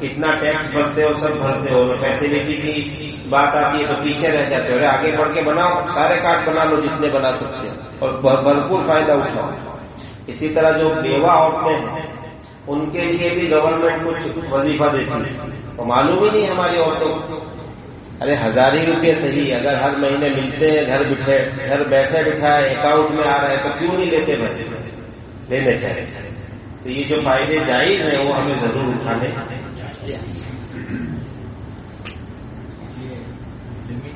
اتنا ٹیکس بھرتے ہو، سب بھرتے ہو، فیسلٹی کی بات آتی ہے تو پیچھے رہ جاتے ہو. آگے بڑھ کے بناؤ، سارے کارڈ بنا لو جتنے بنا سکتے ہو اور بھرپور فائدہ اٹھاؤ. اسی طرح جو بیوہ عورتیں ہیں ان کے لیے بھی گورنمنٹ کچھ وظیفہ دیتی ہے، تو معلوم ہی نہیں ہماری عورتوں کو. ارے 1000 ہی روپے صحیح، اگر ہر مہینے ملتے ہیں، گھر بیٹھے بٹھائے اکاؤنٹ میں آ رہا ہے تو کیوں نہیں لیتے؟ بھائی لینے چاہیے. تو یہ جو فائدے جائز ہیں وہ ہمیں ضرور اٹھانے. زمین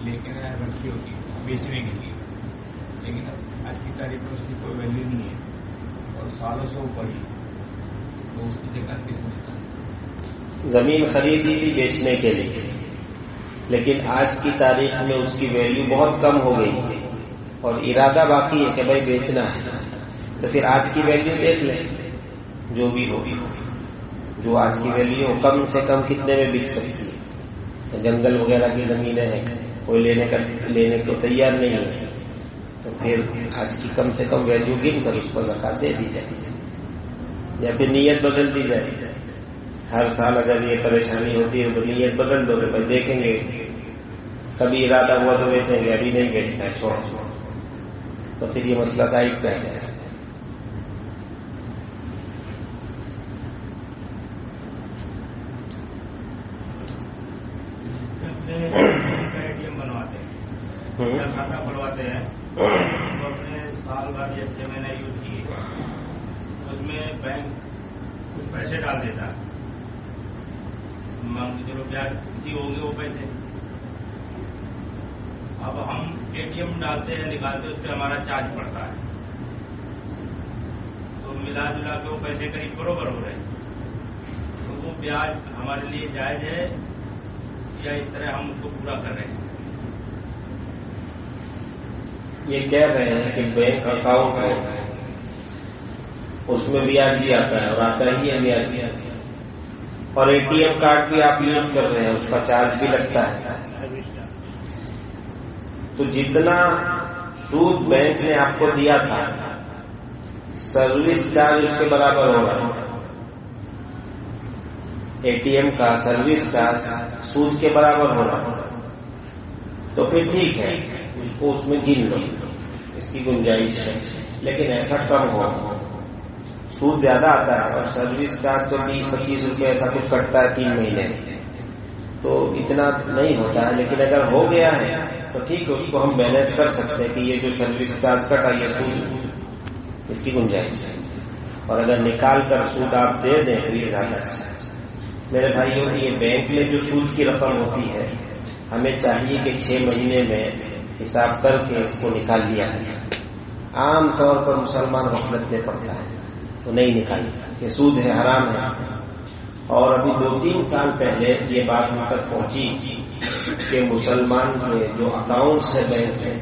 لے کے رکھی ہوتی ہے بیچنے کے لیے، لیکن آج کی تاریخ میں اس کی کوئی ویلیو نہیں ہے اور سالوں سے وہ پڑی، تو اس کی جگہ کس نے؟ زمین خریدی تھی بیچنے کے لیے، لیکن آج کی تاریخ میں اس کی ویلیو بہت کم ہو گئی ہے اور ارادہ باقی ہے کہ بھائی بیچنا ہے. تو پھر آج کی ویلیو دیکھ لیں، جو بھی ہوگی، جو آج کی ویلیو ہو کم سے کم کتنے میں بک سکتی ہے. جنگل وغیرہ کی زمینیں ہیں، کوئی لینے کو تیار نہیں ہے، تو پھر آج کی کم سے کم ویلیو گن کر اس کو زکات دے دی جائے، یا پھر نیت بدل دی جائے. ہر سال اگر یہ پریشانی ہوتی ہے تو نیت بدل دو کہ بھائی دیکھیں گے، کبھی ارادہ ہوا تو بیچیں گے، ابھی نہیں بیچنا ہے، چھوڑ. تو پھر یہ مسئلہ ضائع کر جائے. کھاتا کھلواتے ہیں تو اپنے سال بعد یا 6 مہینے یوز کیے، اس میں بینک کچھ پیسے ڈال دیتا ہے، مان کے چلو بیاج کتنی ہوں گے وہ پیسے. اب ہم ATM ڈالتے ہیں، نکالتے ہیں، اس پہ ہمارا چارج پڑتا ہے، تو ملا جلا کے وہ پیسے قریب برابر ہو رہے ہیں. تو وہ بیاج ہمارے لیے جائز ہے یا اس طرح ہم اس کو پورا کر رہے ہیں؟ یہ کہہ رہے ہیں کہ بینک اکاؤنٹ ہے، اس میں بیاج بھی آتا ہے اور آتا ہی ہے بیاج، اور ATM کارڈ بھی آپ یوز کر رہے ہیں، اس کا چارج بھی لگتا ہے. تو جتنا سود بینک نے آپ کو دیا تھا سروس چارج اس کے برابر ہوگا. ATM کا سروس چارج سود کے برابر ہوگا، تو پھر ٹھیک ہے، اس کو اس میں گن لو، اس کی گنجائش ہے. لیکن ایسا کم ہو، سود زیادہ آتا ہے اور سروس چارج تو 20-25 روپے ایسا کچھ کٹتا ہے 3 مہینے، تو اتنا نہیں ہوتا ہے. لیکن اگر ہو گیا ہے تو ٹھیک ہے، اس کو ہم مینیج کر سکتے ہیں کہ یہ جو سروس چارج کٹا یہ سود، اس کی گنجائش ہے. اور اگر نکال کر سود آپ دے دیں تو یہ زیادہ اچھا ہے. میرے بھائیوں، یہ بینک میں جو سود کی رقم ہوتی ہے ہمیں چاہیے کہ 6 مہینے میں حساب کر کے اس کو نکال لیا جائے. عام طور پر مسلمان غفلت میں پڑتا ہے تو نہیں نکالتا، یہ سود ہے، حرام ہے. اور ابھی 2-3 سال پہلے یہ بات ہم تک پہنچی کہ مسلمان کے جو اکاؤنٹس ہے بینک میں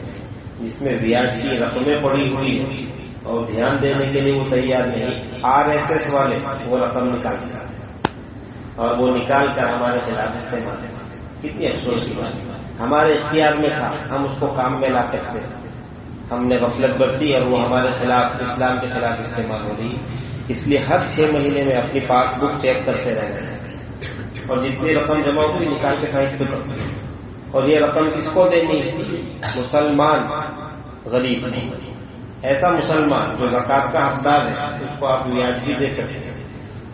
جس میں بیاج کی رقمیں پڑی ہوئی ہیں اور دھیان دینے کے لیے وہ تیار نہیں، RSS والے وہ رقم نکالتے ہیں اور وہ نکال کر ہمارے خلاف استعمال ہے. کتنی افسوس کی بات ہے. ہمارے اختیار میں تھا، ہم اس کو کام میں لا سکتے، ہم نے غفلت برتی اور وہ ہمارے خلاف، اسلام کے خلاف استعمال ہو رہی. اس لیے ہر 6 مہینے میں اپنی پاس بک چیک کرتے رہنا ہے اور جتنی رقم جمع ہوئی نکال کے سائٹ پہ کرتے ہیں. اور یہ رقم کس کو دینی ہے؟ مسلمان غریب نہیں، ایسا مسلمان جو زکات کا حقدار ہے اس کو آپ بیاج بھی دے سکتے ہیں.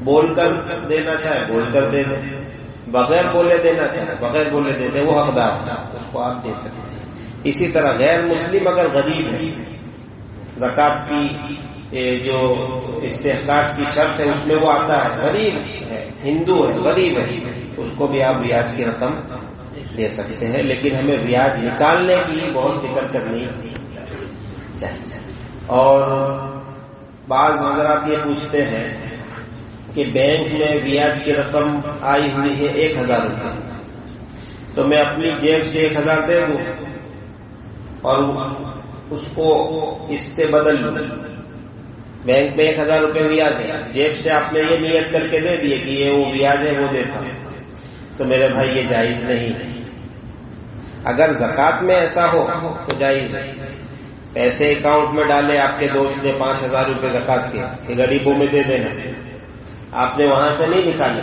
بول کر دینا چاہے بول کر دے دیں، بغیر بولے دینا چاہے بغیر بولے دے وہ حقدار ہے، اس کو آپ دے سکتے ہیں۔ اسی طرح غیر مسلم اگر غریب ہے، زکوٰۃ کی جو استحقاق کی شرط ہے اس میں وہ آتا ہے، غریب ہے، ہندو ہے، غریب ہے، اس کو بھی آپ بیاج کی رقم دے سکتے ہیں، لیکن ہمیں بیاج نکالنے کی بہت فکر کرنی چاہیے۔ اور بعض حضرات یہ پوچھتے ہیں کہ بینک میں بیاج کی رقم آئی ہوئی ہے 1000 روپے، تو میں اپنی جیب سے 1000 دے دوں اور اس کو اس سے بدل لوں۔ بینک میں 1000 روپے بیاج ہے، جیب سے آپ نے یہ نیت کر کے دے دیے کہ یہ وہ بیاج ہے وہ دیتا، تو میرے بھائی یہ جائز نہیں ہے۔ اگر زکوٰۃ میں ایسا ہو تو جائز ہے، پیسے اکاؤنٹ میں ڈالے، آپ کے دوست نے 5000 روپے زکوٰۃ کے کہ غریبوں میں دے دینا، آپ نے وہاں سے نہیں نکالے،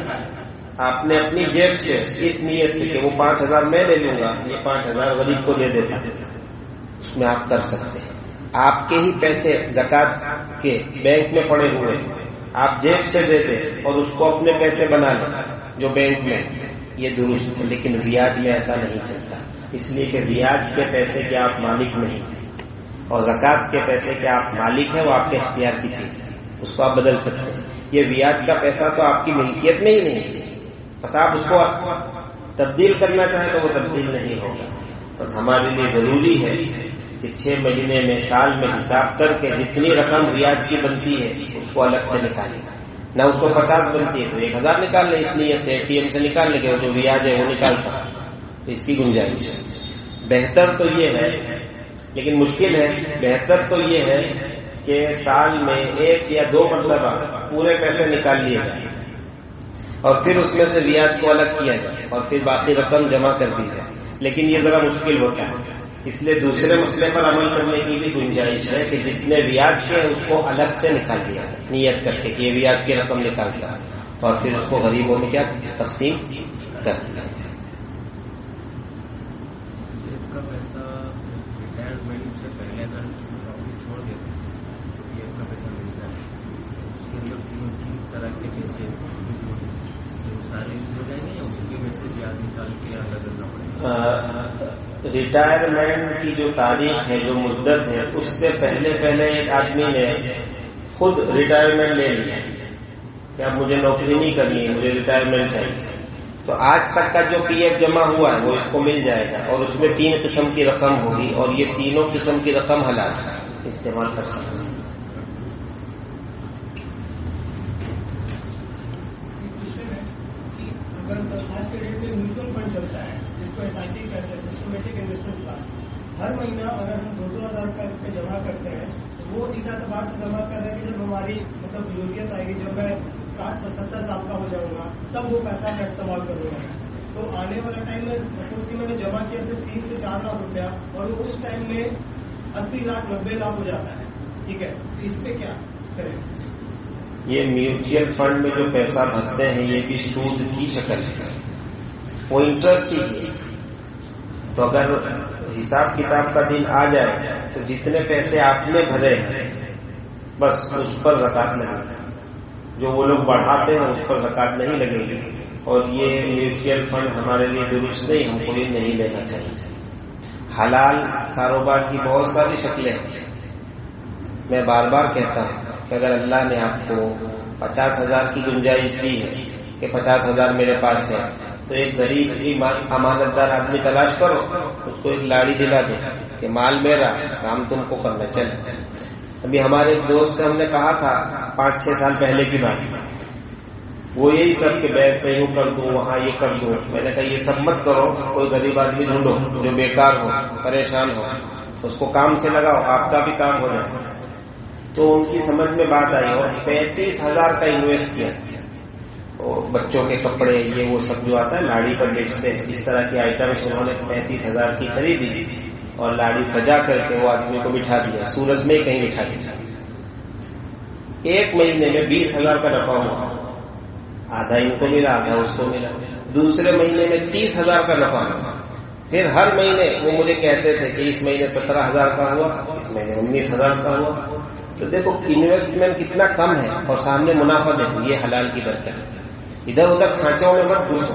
آپ نے اپنی جیب سے اس نیت سے کہ وہ 5000 میں لے لوں گا، یہ 5000 غریب کو دے دیتا، اس میں آپ کر سکتے ہیں۔ آپ کے ہی پیسے زکوٰۃ کے بینک میں پڑے ہوئے، آپ جیب سے دے دیں اور اس کو اپنے پیسے بنا لیں جو بینک میں، یہ درست ہے، لیکن بیاج میں ایسا نہیں چلتا، اس لیے کہ بیاج کے پیسے کے آپ مالک نہیں اور زکوٰۃ کے پیسے کے آپ مالک ہیں، وہ آپ کے اختیار کی چیز ہے، اس کو آپ بدل سکتے ہیں۔ یہ بیاج کا پیسہ تو آپ کی ملکیت میں ہی نہیں ہے، بس آپ اس کو تبدیل کرنا چاہیں تو وہ تبدیل نہیں ہوگا۔ بس ہمارے لیے ضروری ہے کہ 6 مہینے میں سال میں حساب کر کے جتنی رقم بیاج کی بنتی ہے اس کو الگ سے نکالیں، نہ 150 بنتی ہے تو 1000 نکال لیں، اس لیے سے ATM سے نکال لیں کہ جو بیاج ہے وہ نکالتا، تو اس کی گنجائش ہے۔ بہتر تو یہ ہے، لیکن مشکل ہے، بہتر تو یہ ہے کہ سال میں 1 یا 2 مرتبہ پورے پیسے نکال لیے جائیں اور پھر اس میں سے بیاج کو الگ کیا جائے اور پھر باقی رقم جمع کر دی جائے، لیکن یہ ذرا مشکل ہوتا ہے، اس لیے دوسرے مسئلے پر عمل کرنے کی بھی گنجائش ہے کہ جتنے بیاج کے ہیں اس کو الگ سے نکال دیا جائے، نیت کر کے کہ یہ بیاج کی رقم نکالتا ہے اور پھر اس کو غریبوں میں کیا تقسیم کر دیا جائے۔ ریٹائرمنٹ کی جو تاریخ ہے، جو مدت ہے، اس سے پہلے ایک آدمی نے خود ریٹائرمنٹ لے لیا کہ اب مجھے نوکری نہیں کرنی ہے، مجھے ریٹائرمنٹ چاہیے، تو آج تک کا جو PF جمع ہوا ہے وہ اس کو مل جائے گا اور اس میں 3 قسم کی رقم ہوگی اور یہ تینوں قسم کی رقم حلال ہے، استعمال کر سکتے ہیں۔ ہر مہینہ اگر ہم 2,000 کا جمع کرتے ہیں تو وہ اس اعتبار سے جمع کر رہے ہیں کہ جب ہماری ضروریت آئے گی، جب میں 60-70 سال کا ہو جاؤں گا تب وہ پیسہ کا استعمال کروں گا، تو آنے والے ٹائم میں سپوز کہ میں نے جمع کیا صرف 3 سے 4 لاکھ روپیہ اور وہ اس ٹائم میں 80 لاکھ 90 لاکھ ہو جاتا ہے، ٹھیک ہے، تو اس پہ کیا کریں؟ یہ میوچل فنڈ میں جو پیسہ بھرتے ہیں یہ بھی سود کی شکل ہے، وہ انٹرسٹ ہی ہے، تو اگر حساب کتاب کا دن آ جائے تو جتنے پیسے آپ نے بھرے ہیں بس اس پر زکوٰۃ لگے گی، جو وہ لوگ بڑھاتے ہیں اس پر زکوٰۃ نہیں لگے گی، اور یہ میوچل فنڈ ہمارے لیے درست نہیں، ہم کو یہ نہیں لینا چاہیے۔ حلال کاروبار کی بہت ساری شکلیں ہیں، میں بار بار کہتا ہوں کہ اگر اللہ نے آپ کو 50,000 کی گنجائش دی ہے کہ 50,000 میرے پاس ہے تو ایک غریب امانت دار آدمی تلاش کرو، اس کو ایک لاڑی دلا دو کہ مال میرا، کام تم کو کرنا چل۔ ابھی ہمارے ایک دوست سے ہم نے کہا تھا 5-6 سال پہلے کی بات، وہ یہی سب کہ بینک میں یوں کر دوں، وہاں یہ کر دوں، میں نے کہا یہ سب مت کرو، کوئی غریب آدمی ڈھونڈو جو بیکار ہو، پریشان ہو، اس کو کام سے لگاؤ، آپ کا بھی کام ہو جائے۔ تو ان کی سمجھ میں بات آئی اور 35,000 کا انویسٹ کیا، اور بچوں کے کپڑے یہ وہ سب جو آتا ہے لاڑی پر بیچتے ہیں، اس طرح کی آئٹمس انہوں نے 35,000 کی خریدی اور لاڑی سجا کر کے وہ آدمی کو بٹھا دیا، سورج میں ہی کہیں بٹھا دیا۔ 1 مہینے میں 20,000 کا نفع ہوا، آدھا ان کو ملا آدھا اس کو ملا، دوسرے مہینے میں 30,000 کا نفع ہوا، پھر ہر مہینے وہ مجھے کہتے تھے کہ اس مہینے 17,000 کا ہوا، اس مہینے 19,000 کا ہوا۔ تو دیکھو انویسٹمنٹ کتنا کم ہے اور سامنے منافع دیکھو، یہ حلال کی برکت ہے۔ ادھر ادھر کھانچوں میں مت گھسو،